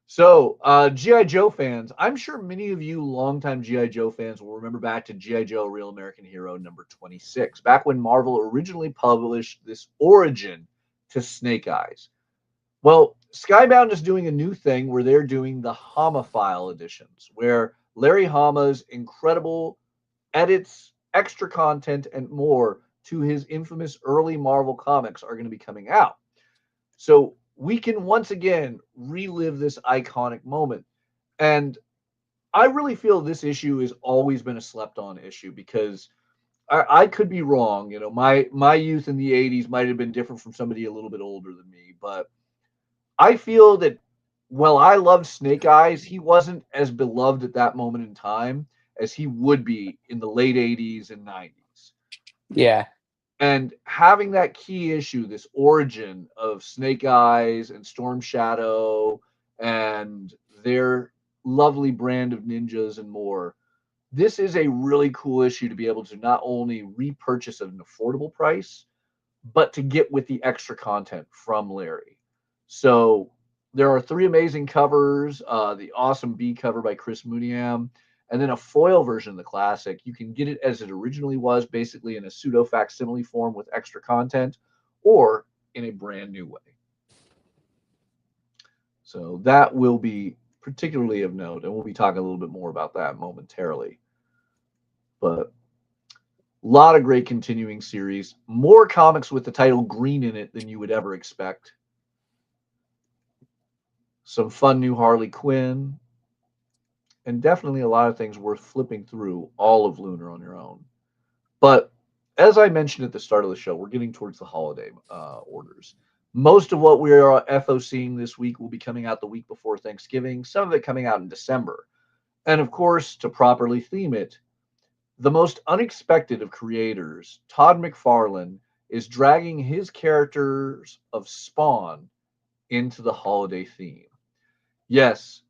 So, G.I. Joe fans, I'm sure many of you longtime G.I. Joe fans will remember back to G.I. Joe Real American Hero number 26, back when Marvel originally published this origin to Snake Eyes. Well, Skybound is doing a new thing where they're doing the Homophile editions, where Larry Hama's incredible edits, extra content, and more to his infamous early Marvel comics are going to be coming out. So we can once again relive this iconic moment. And I really feel this issue has always been a slept-on issue, because I could be wrong. My youth in the 80s might have been different from somebody a little bit older than me, but I feel that while I loved Snake Eyes, he wasn't as beloved at that moment in time as he would be in the late 80s and 90s. Yeah. And having that key issue, this origin of Snake Eyes and Storm Shadow and their lovely brand of ninjas and more, this is a really cool issue to be able to not only repurchase at an affordable price, but to get with the extra content from Larry. So there are 3 amazing covers, the awesome B cover by Chris Muniam, and then a foil version of the classic. You can get it as it originally was, basically in a pseudo facsimile form with extra content, or in a brand new way. So that will be particularly of note, and we'll be talking a little bit more about that momentarily. But a lot of great continuing series, more comics with the title Green in it than you would ever expect. Some fun new Harley Quinn, and definitely a lot of things worth flipping through all of Lunar on your own. But as I mentioned at the start of the show, we're getting towards the holiday orders. Most of what we are FOCing this week will be coming out the week before Thanksgiving, some of it coming out in December. And of course, to properly theme it, the most unexpected of creators, Todd McFarlane, is dragging his characters of Spawn into the holiday theme. Yes,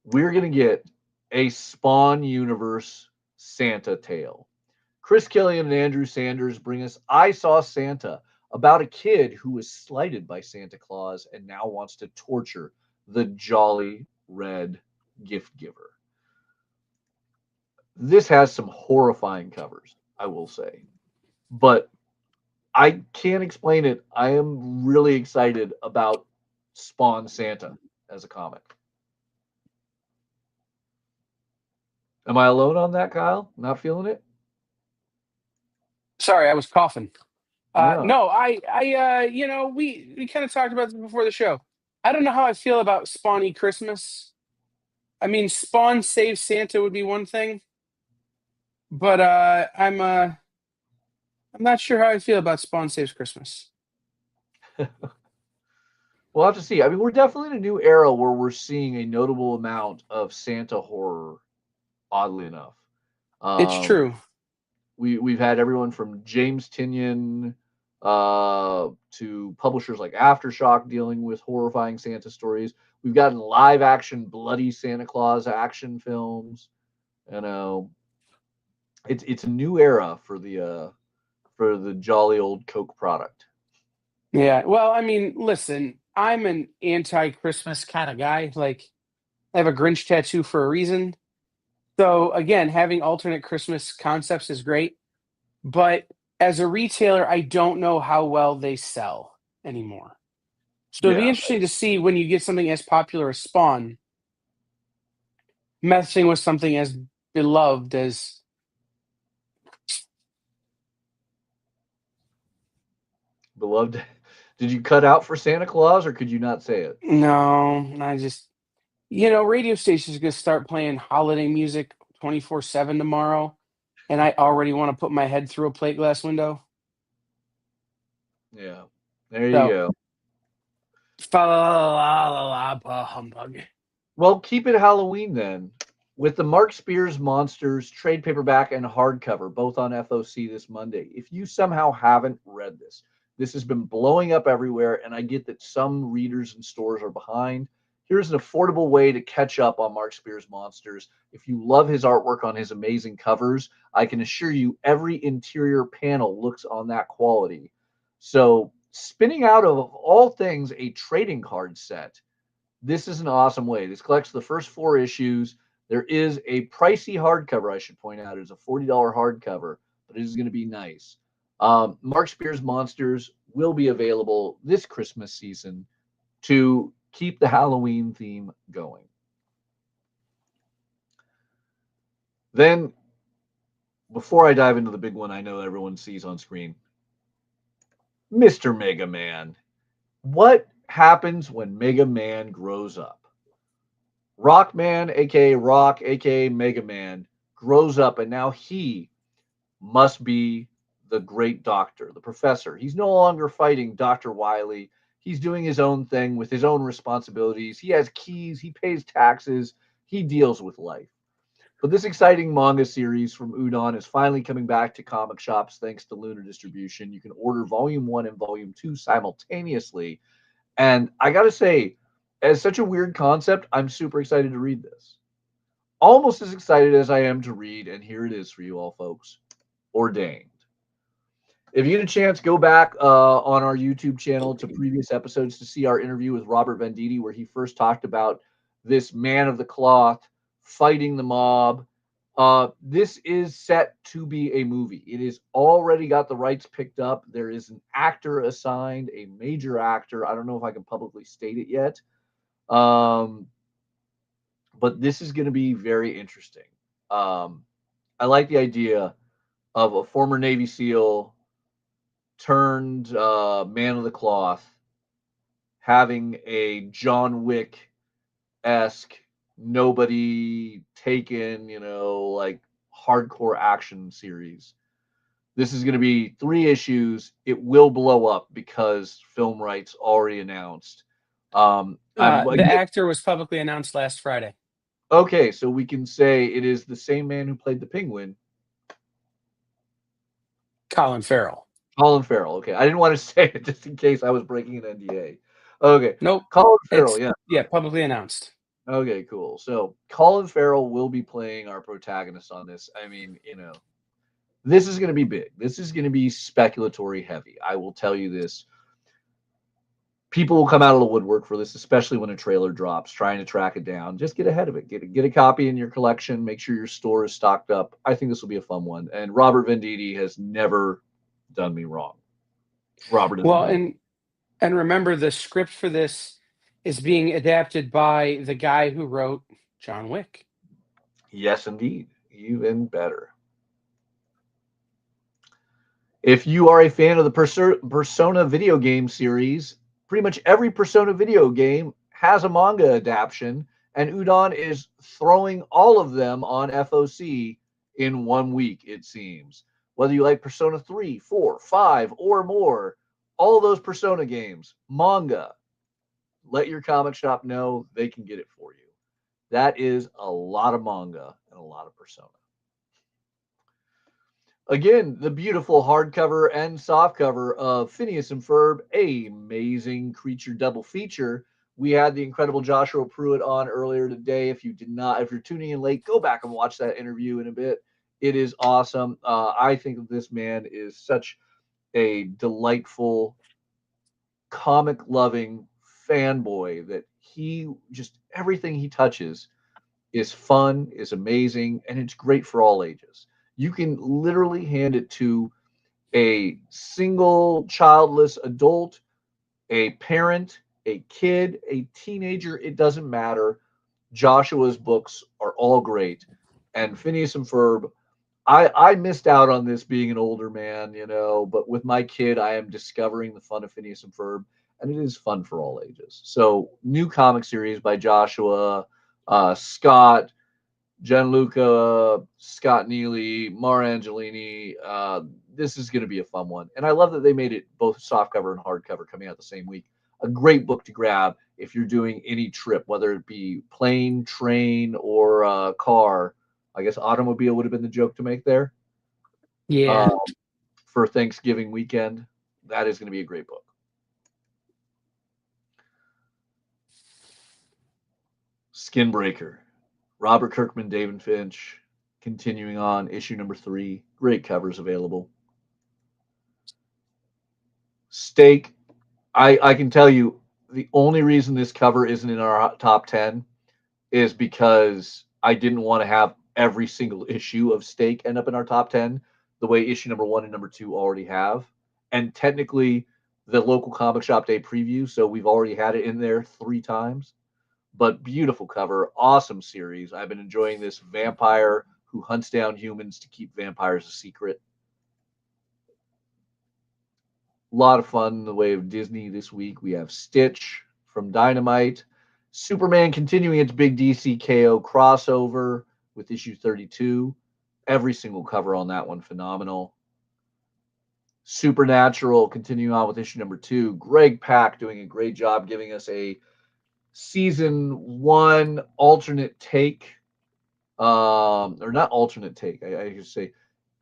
we're going to get a Spawn universe Santa tale. Chris Killian and Andrew Sanders bring us I Saw Santa, about a kid who was slighted by Santa Claus and now wants to torture the jolly red gift giver. This has some horrifying covers, I will say. But I can't explain it. I am really excited about Spawn Santa as a comic. Am I alone on that, Kyle? Not feeling it? Sorry, I was coughing. Yeah. No, we kind of talked about this before the show. I don't know how I feel about Spawny Christmas. I mean, Spawn Save Santa would be one thing, but I'm not sure how I feel about Spawn Saves Christmas. We'll have to see. I mean, we're definitely in a new era where we're seeing a notable amount of Santa horror, oddly enough. It's true. We've had everyone from James Tynion to publishers like Aftershock dealing with horrifying Santa stories. We've gotten live action bloody Santa Claus action films. You know, it's a new era for the jolly old Coke product. Yeah. Well, I mean, listen, I'm an anti-Christmas kind of guy. Like, I have a Grinch tattoo for a reason. So again, having alternate Christmas concepts is great, but as a retailer, I don't know how well they sell anymore. So it'd be Yeah. interesting to see when you get something as popular as Spawn messing with something as beloved as Beloved. Did you cut out for Santa Claus or could you not say it? no, I just radio stations are gonna start playing holiday music 24/7 tomorrow, and I already want to put my head through a plate glass window. Yeah. There you So go. fa la la la la bah humbug. Well, keep it Halloween then. With the Mark Spears Monsters trade paperback and hardcover, both on FOC this Monday. If you somehow haven't read this, this has been blowing up everywhere, and I get that some readers and stores are behind. Here's an affordable way to catch up on Mark Spears Monsters. If you love his artwork on his amazing covers, I can assure you every interior panel looks on that quality. So, spinning out of all things a trading card set, this is an awesome way. This collects the first 4 issues. There is a pricey hardcover, I should point out. It's a $40 hardcover, but it is going to be nice. Mark Spears Monsters will be available this Christmas season to keep the Halloween theme going. Then, before I dive into the big one I know everyone sees on screen, Mr. Mega Man. What happens when Mega Man grows up? Rockman, aka Rock, aka Mega Man, grows up and now he must be the great doctor, the professor. He's no longer fighting Dr. Wily. He's doing his own thing with his own responsibilities. He has keys, he pays taxes, he deals with life. But this exciting manga series from Udon is finally coming back to comic shops thanks to Lunar Distribution. You can order Volume 1 and Volume 2 simultaneously. And I got to say, as such a weird concept, I'm super excited to read this. Almost as excited as I am to read, and here it is for you all, folks. Ordained. If you get a chance, go back on our YouTube channel to previous episodes to see our interview with Robert Venditti, where he first talked about this man of the cloth fighting the mob. This is set to be a movie. It has already got the rights picked up. There is an actor assigned, a major actor. I don't know if I can publicly state it yet. But this is going to be very interesting. I like the idea of a former Navy SEAL turned man of the cloth having a John Wick esque, nobody taken, like hardcore action series. This is going to be 3 issues. It will blow up because film rights already announced. The actor was publicly announced last Friday. Okay, so we can say it is the same man who played the Penguin. Colin Farrell. Colin Farrell. Okay, I didn't want to say it just in case I was breaking an NDA. Okay, Nope. Colin Farrell. Yeah, publicly announced. Okay, cool. So Colin Farrell will be playing our protagonist on this. I mean, this is going to be big. This is going to be speculatory heavy. I will tell you this. People will come out of the woodwork for this, especially when a trailer drops, trying to track it down. Just get ahead of it. Get a copy in your collection. Make sure your store is stocked up. I think this will be a fun one. And Robert Venditti has never done me wrong. Robert is Well, amazing. and remember, the script for this is being adapted by the guy who wrote John Wick. Yes, indeed. Even better. If you are a fan of the Persona video game series, pretty much every Persona video game has a manga adaptation, and Udon is throwing all of them on FOC in 1 week, it seems. Whether you like Persona 3, 4, 5, or more, all those Persona games, manga, let your comic shop know they can get it for you. That is a lot of manga and a lot of Persona. Again, the beautiful hardcover and softcover of Phineas and Ferb, amazing creature double feature. We had the incredible Joshua Pruett on earlier today. If you're tuning in late, go back and watch that interview in a bit. It is awesome. I think that this man is such a delightful, comic-loving fanboy that everything he touches is fun, is amazing, and it's great for all ages. You can literally hand it to a single childless adult, a parent, a kid, a teenager. It doesn't matter. Joshua's books are all great. And Phineas and Ferb, I missed out on this being an older man, but with my kid, I am discovering the fun of Phineas and Ferb, and it is fun for all ages. So, new comic series by Joshua, Scott, Gianluca, Scott Neely, Mara Angelini. This is going to be a fun one. And I love that they made it both softcover and hardcover coming out the same week. A great book to grab if you're doing any trip, whether it be plane, train, or car. I guess automobile would have been the joke to make there. Yeah. For Thanksgiving weekend. That is going to be a great book. Skinbreaker. Robert Kirkman, David Finch, continuing on, issue number 3. Great covers available. Steak. I can tell you the only reason this cover isn't in our top 10 is because I didn't want to have every single issue of Steak end up in our top 10 the way issue number 1 and number 2 already have. And technically, the local comic shop day preview, so we've already had it in there 3 times. But beautiful cover, awesome series. I've been enjoying this vampire who hunts down humans to keep vampires a secret. A lot of fun in the way of Disney this week. We have Stitch from Dynamite. Superman continuing its big DC KO crossover with issue 32. Every single cover on that one, phenomenal. Supernatural continuing on with issue number 2. Greg Pak doing a great job giving us a season 1 alternate take, or not alternate take, I should say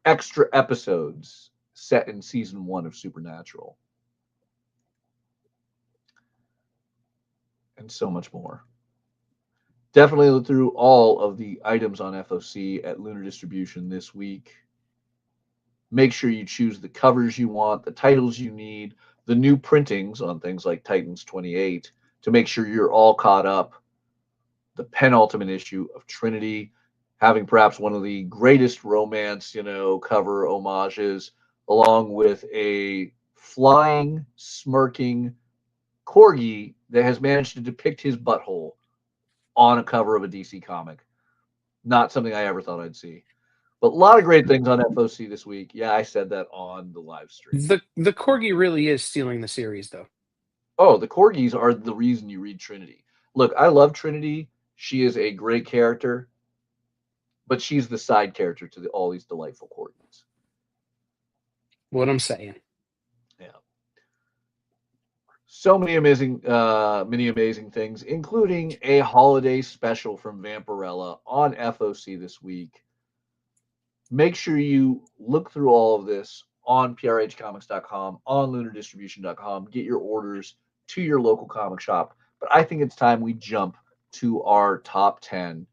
extra episodes set in season 1 of Supernatural. And so much more. Definitely look through all of the items on FOC at Lunar Distribution this week. Make sure you choose the covers you want, the titles you need, the new printings on things like Titans 28 to make sure you're all caught up. The penultimate issue of Trinity, having perhaps one of the greatest romance, cover homages, along with a flying, smirking corgi that has managed to depict his butthole on a cover of a DC comic. Not something I ever thought I'd see. But a lot of great things on FOC this week. Yeah, I said that on the live stream. The corgi really is stealing the series, though. Oh, the corgis are the reason you read Trinity. Look, I love Trinity. She is a great character, but she's the side character to all these delightful corgis. What I'm saying. Yeah. So many amazing things, including a holiday special from Vampirella on FOC this week. Make sure you look through all of this on prhcomics.com, on lunardistribution.com. Get your orders to your local comic shop. But I think it's time we jump to our top 10.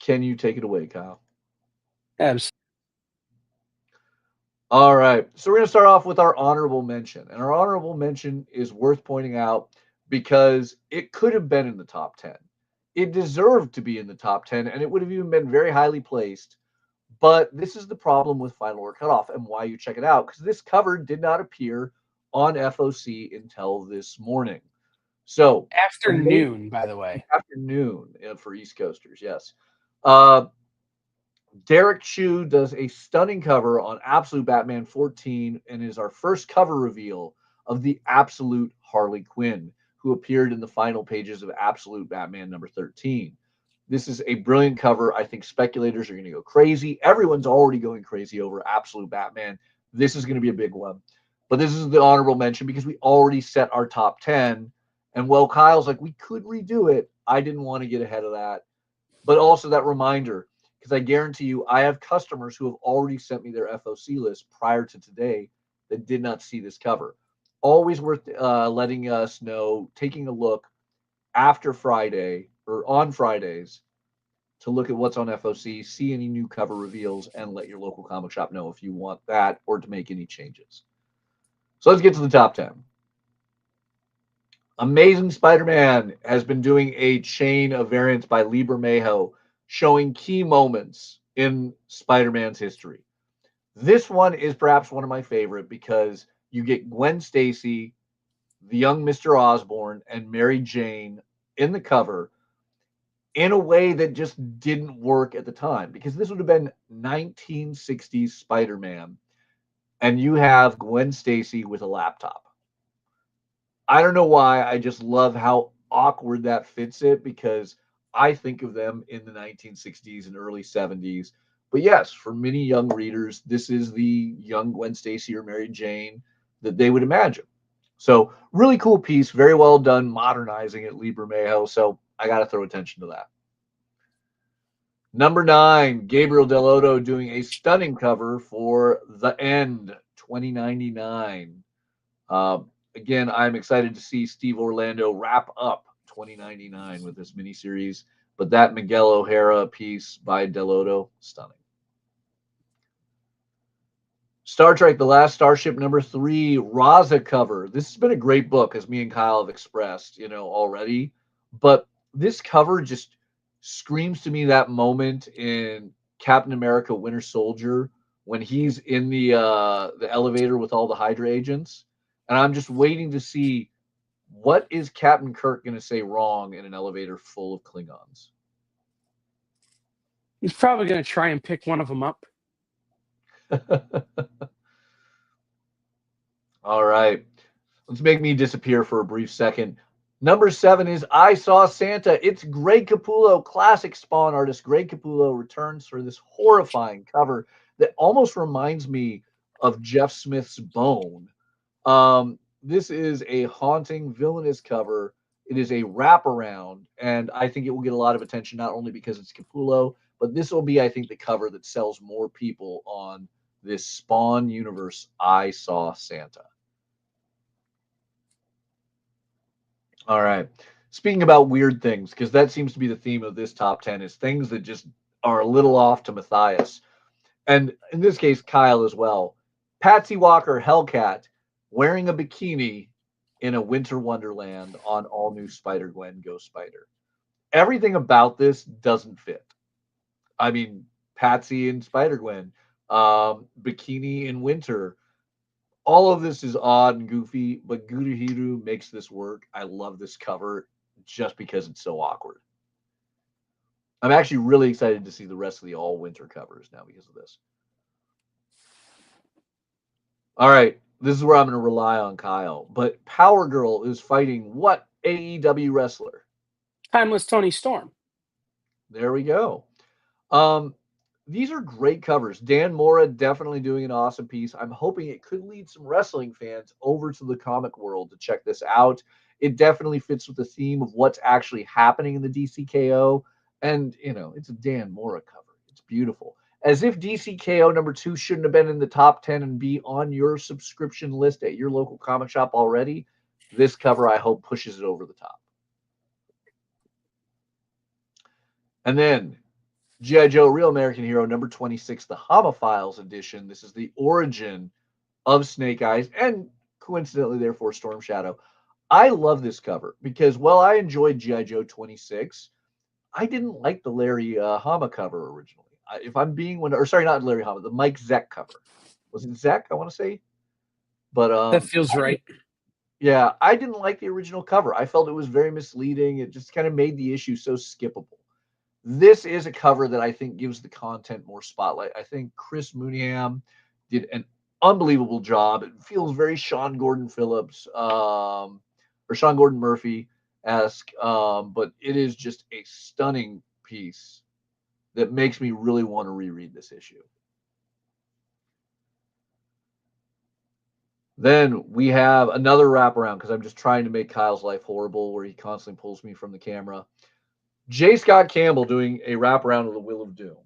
Can you take it away, Kyle? Absolutely. All right. So we're going to start off with our honorable mention. And our honorable mention is worth pointing out because it could have been in the top 10. It deserved to be in the top 10, and it would have even been very highly placed. But this is the problem with Final Order Cutoff and why you check it out, because this cover did not appear on FOC until this morning. So Afternoon, by the way. Afternoon for East Coasters, yes. Derek Chu does a stunning cover on Absolute Batman 14 and is our first cover reveal of the Absolute Harley Quinn, who appeared in the final pages of Absolute Batman number 13. This is a brilliant cover. I think speculators are going to go crazy. Everyone's already going crazy over Absolute Batman. This is going to be a big one. But this is the honorable mention because we already set our top 10. And while Kyle's like, we could redo it, I didn't want to get ahead of that. But also that reminder, because I guarantee you, I have customers who have already sent me their FOC list prior to today that did not see this cover. Always worth letting us know, taking a look after Friday or on Fridays to look at what's on FOC, see any new cover reveals, and let your local comic shop know if you want that or to make any changes. So let's get to the top 10. Amazing Spider-Man has been doing a chain of variants by Liber Mayho, showing key moments in Spider-Man's history. This one is perhaps one of my favorite because you get Gwen Stacy, the young Mr. Osborn, and Mary Jane in the cover in a way that just didn't work at the time, because this would have been 1960s Spider-Man, and you have Gwen Stacy with a laptop. I don't know why. I just love how awkward that fits it, because I think of them in the 1960s and early 70s. But yes, for many young readers, this is the young Gwen Stacy or Mary Jane that they would imagine. So really cool piece, very well done, modernizing it, Liber Mayho. So I got to throw attention to that. Number 9, Gabriel Dell'Otto doing a stunning cover for The End 2099. Again, I'm excited to see Steve Orlando wrap up 2099 with this miniseries, but that Miguel O'Hara piece by Dell'Otto, stunning. Star Trek: The Last Starship number 3, Raza cover. This has been a great book, as me and Kyle have expressed, already. But this cover just screams to me that moment in Captain America: Winter Soldier when he's in the elevator with all the Hydra agents, and I'm just waiting to see what is Captain Kirk going to say wrong in an elevator full of Klingons. He's probably going to try and pick one of them up. All right. Let's make me disappear for a brief second. Number 7 is I Saw Santa. It's Greg Capullo, classic Spawn artist. Greg Capullo returns for this horrifying cover that almost reminds me of Jeff Smith's Bone. This is a haunting, villainous cover. It is a wraparound, and I think it will get a lot of attention, not only because it's Capullo, but this will be, I think, the cover that sells more people on this Spawn universe, I Saw Santa. All right. Speaking about weird things, because that seems to be the theme of this top 10, is things that just are a little off to Mathias. And in this case, Kyle as well. Patsy Walker, Hellcat, wearing a bikini in a winter wonderland on all new Spider-Gwen Go Spider. Everything about this doesn't fit. I mean, Patsy and Spider-Gwen, bikini in winter. All of this is odd and goofy, but Gurihiru makes this work. I love this cover just because it's so awkward. I'm actually really excited to see the rest of the all-winter covers now because of this. All right, this is where I'm going to rely on Kyle. But Power Girl is fighting what AEW wrestler? Timeless Tony Storm. There we go. these are great covers. Dan Mora definitely doing an awesome piece. I'm hoping it could lead some wrestling fans over to the comic world to check this out. It definitely fits with the theme of what's actually happening in the DCKO. And, it's a Dan Mora cover. It's beautiful. As if DCKO #2 shouldn't have been in the top 10 and be on your subscription list at your local comic shop already. This cover, I hope, pushes it over the top. And then G.I. Joe Real American Hero #26, the Homofiles edition. This is the origin of Snake Eyes and coincidentally, therefore, Storm Shadow. I love this cover because while I enjoyed G.I. Joe 26, I didn't like the Larry Hama cover originally. If I'm being not Larry Hama, the Mike Zeck cover. Was it Zeck? I want to say, but That feels right. Yeah, I didn't like the original cover. I felt it was very misleading. It just kind of made the issue so skippable. This is a cover that I think gives the content more spotlight. I think Chris Mooneyham did an unbelievable job. It feels very Sean Gordon Phillips or Sean Gordon Murphy-esque, but it is just a stunning piece that makes me really want to reread this issue. Then we have another wraparound because I'm just trying to make Kyle's life horrible where he constantly pulls me from the camera. J. Scott Campbell doing a wraparound of the Will of Doom.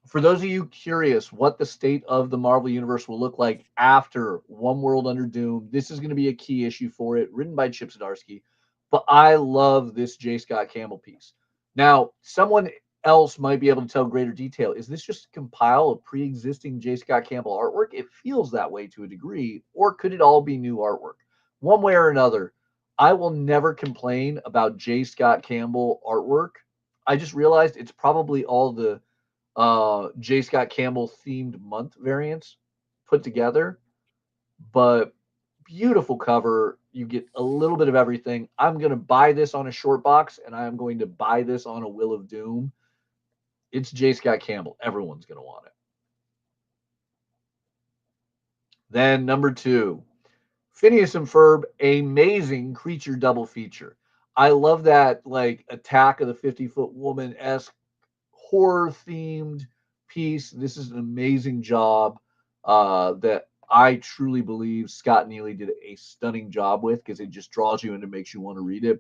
For those of you curious what the state of the Marvel Universe will look like after One World Under Doom, this is going to be a key issue for it, written by Chip Zdarsky. But I love this J. Scott Campbell piece. Now, someone else might be able to tell greater detail. Is this just a compile of pre-existing J. Scott Campbell artwork? It feels that way to a degree. Or could it all be new artwork? One way or another, I will never complain about J. Scott Campbell artwork. I just realized it's probably all the J. Scott Campbell themed month variants put together. But beautiful cover. You get a little bit of everything. I'm going to buy this on a short box, and I'm going to buy this on a Will of Doom. It's J. Scott Campbell. Everyone's going to want it. Then #2, Phineas and Ferb, amazing creature double feature. I love that like Attack of the 50-Foot Woman-esque horror-themed piece. This is an amazing job that I truly believe Scott Neely did a stunning job with because it just draws you in and makes you want to read it.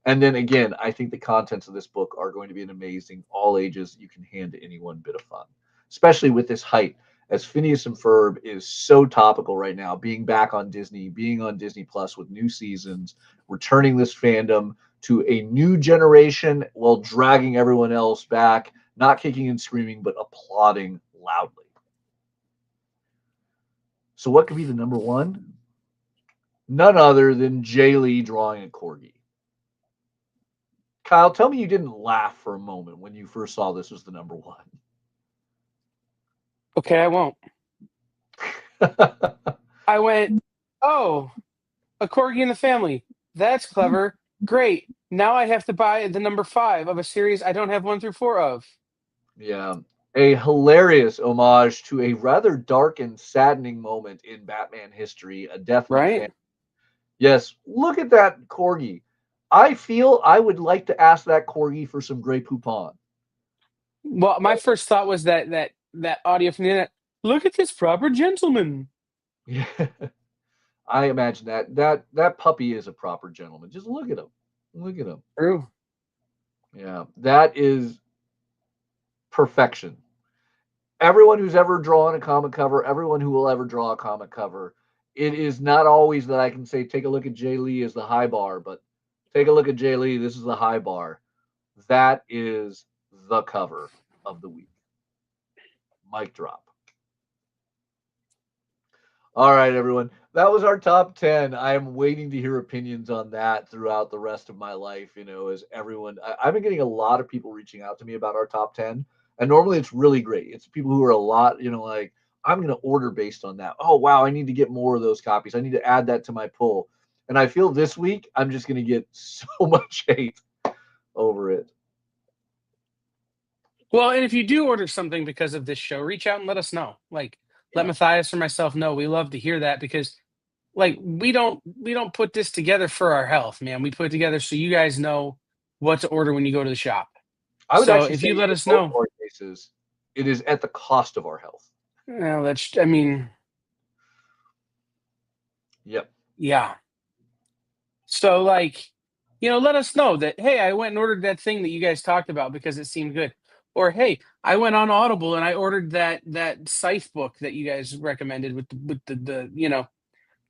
And then again, I think the contents of this book are going to be an amazing, all ages, you can hand to anyone bit of fun, especially with this height, as Phineas and Ferb is so topical right now, being back on Disney, being on Disney Plus with new seasons, returning this fandom to a new generation while dragging everyone else back, not kicking and screaming, but applauding loudly. So what could be the #1? None other than Jay Lee drawing a corgi. Kyle, tell me you didn't laugh for a moment when you first saw this as the #1. Okay, I won't. I went, oh, a corgi in the family. That's clever. Great. Now I have to buy the #5 of a series I don't have 1 through 4 of. Yeah. A hilarious homage to a rather dark and saddening moment in Batman history, a death in the Right? family. Yes, look at that corgi. I feel I would like to ask that corgi for some Grey Poupon. Well, my first thought was that audio from the internet. Look at this proper gentleman. Yeah. I imagine that puppy is a proper gentleman. Just look at him. Look at him. True. Yeah, that is perfection. Everyone who's ever drawn a comic cover, everyone who will ever draw a comic cover, it is not always that I can say, take a look at Jay Lee as the high bar, but take a look at Jay Lee. This is the high bar. That is the cover of the week. Mic drop. All right, everyone. That was our top 10. I am waiting to hear opinions on that throughout the rest of my life. As everyone, I've been getting a lot of people reaching out to me about our top 10. And normally it's really great. It's people who are a lot, like, I'm going to order based on that. Oh, wow, I need to get more of those copies. I need to add that to my pull. And I feel this week I'm just going to get so much hate over it. Well, and if you do order something because of this show, reach out and let us know. Like, let Mathias or myself know. We love to hear that because, like, we don't put this together for our health, man. We put it together so you guys know what to order when you go to the shop. I would So actually if say you let us know, cases. It is at the cost of our health. Well, I mean, Yep. yeah. So, like, let us know that, hey, I went and ordered that thing that you guys talked about because it seemed good. Or, hey, I went on Audible and I ordered that Scythe book that you guys recommended with the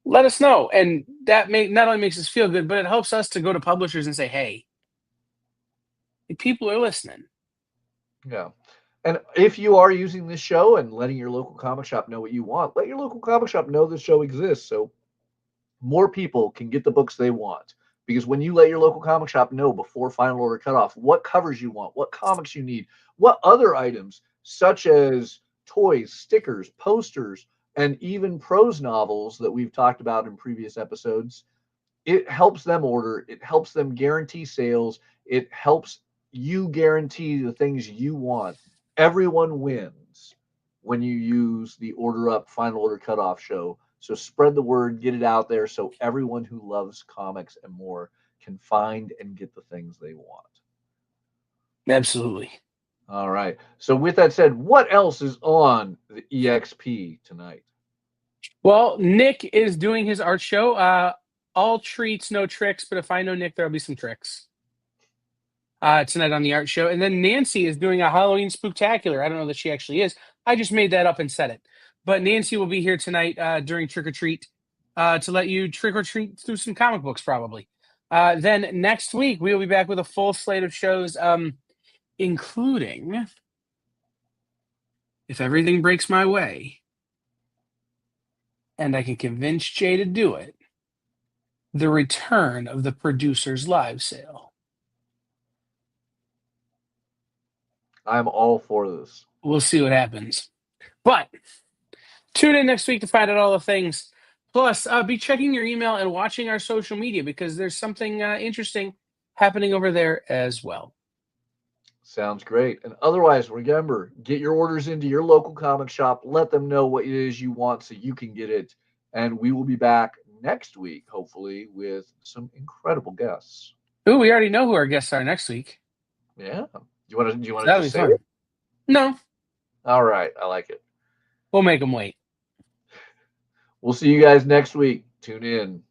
let us know. And that not only makes us feel good, but it helps us to go to publishers and say, hey, people are listening. Yeah. And if you are using this show and letting your local comic shop know what you want, let your local comic shop know this show exists so more people can get the books they want. Because when you let your local comic shop know before final order cutoff what covers you want, what comics you need, what other items, such as toys, stickers, posters, and even prose novels that we've talked about in previous episodes, it helps them order. It helps them guarantee sales. It helps you guarantee the things you want. Everyone wins when you use the Order Up Final Order Cutoff show. So spread the word, get it out there so everyone who loves comics and more can find and get the things they want. Absolutely. All right. So with that said, what else is on the EXP tonight? Well, Nick is doing his art show. All treats, no tricks, but if I know Nick, there'll be some tricks. Tonight on the art show. And then Nancy is doing a Halloween spooktacular. I don't know that she actually is. I just made that up and said it. But Nancy will be here tonight during Trick or Treat to let you trick or treat through some comic books, probably. Then next week, we will be back with a full slate of shows, including, if everything breaks my way, and I can convince Jay to do it, the return of the Producers Live sale. I'm all for this. We'll see what happens. But tune in next week to find out all the things. Plus, be checking your email and watching our social media because there's something interesting happening over there as well. Sounds great. And otherwise, remember, get your orders into your local comic shop. Let them know what it is you want so you can get it. And we will be back next week, hopefully, with some incredible guests. Ooh, we already know who our guests are next week. Yeah. Do you want to That'll just be say fun. it? No, All right. I like it. we'll make them wait. We'll see you guys next week. Tune in.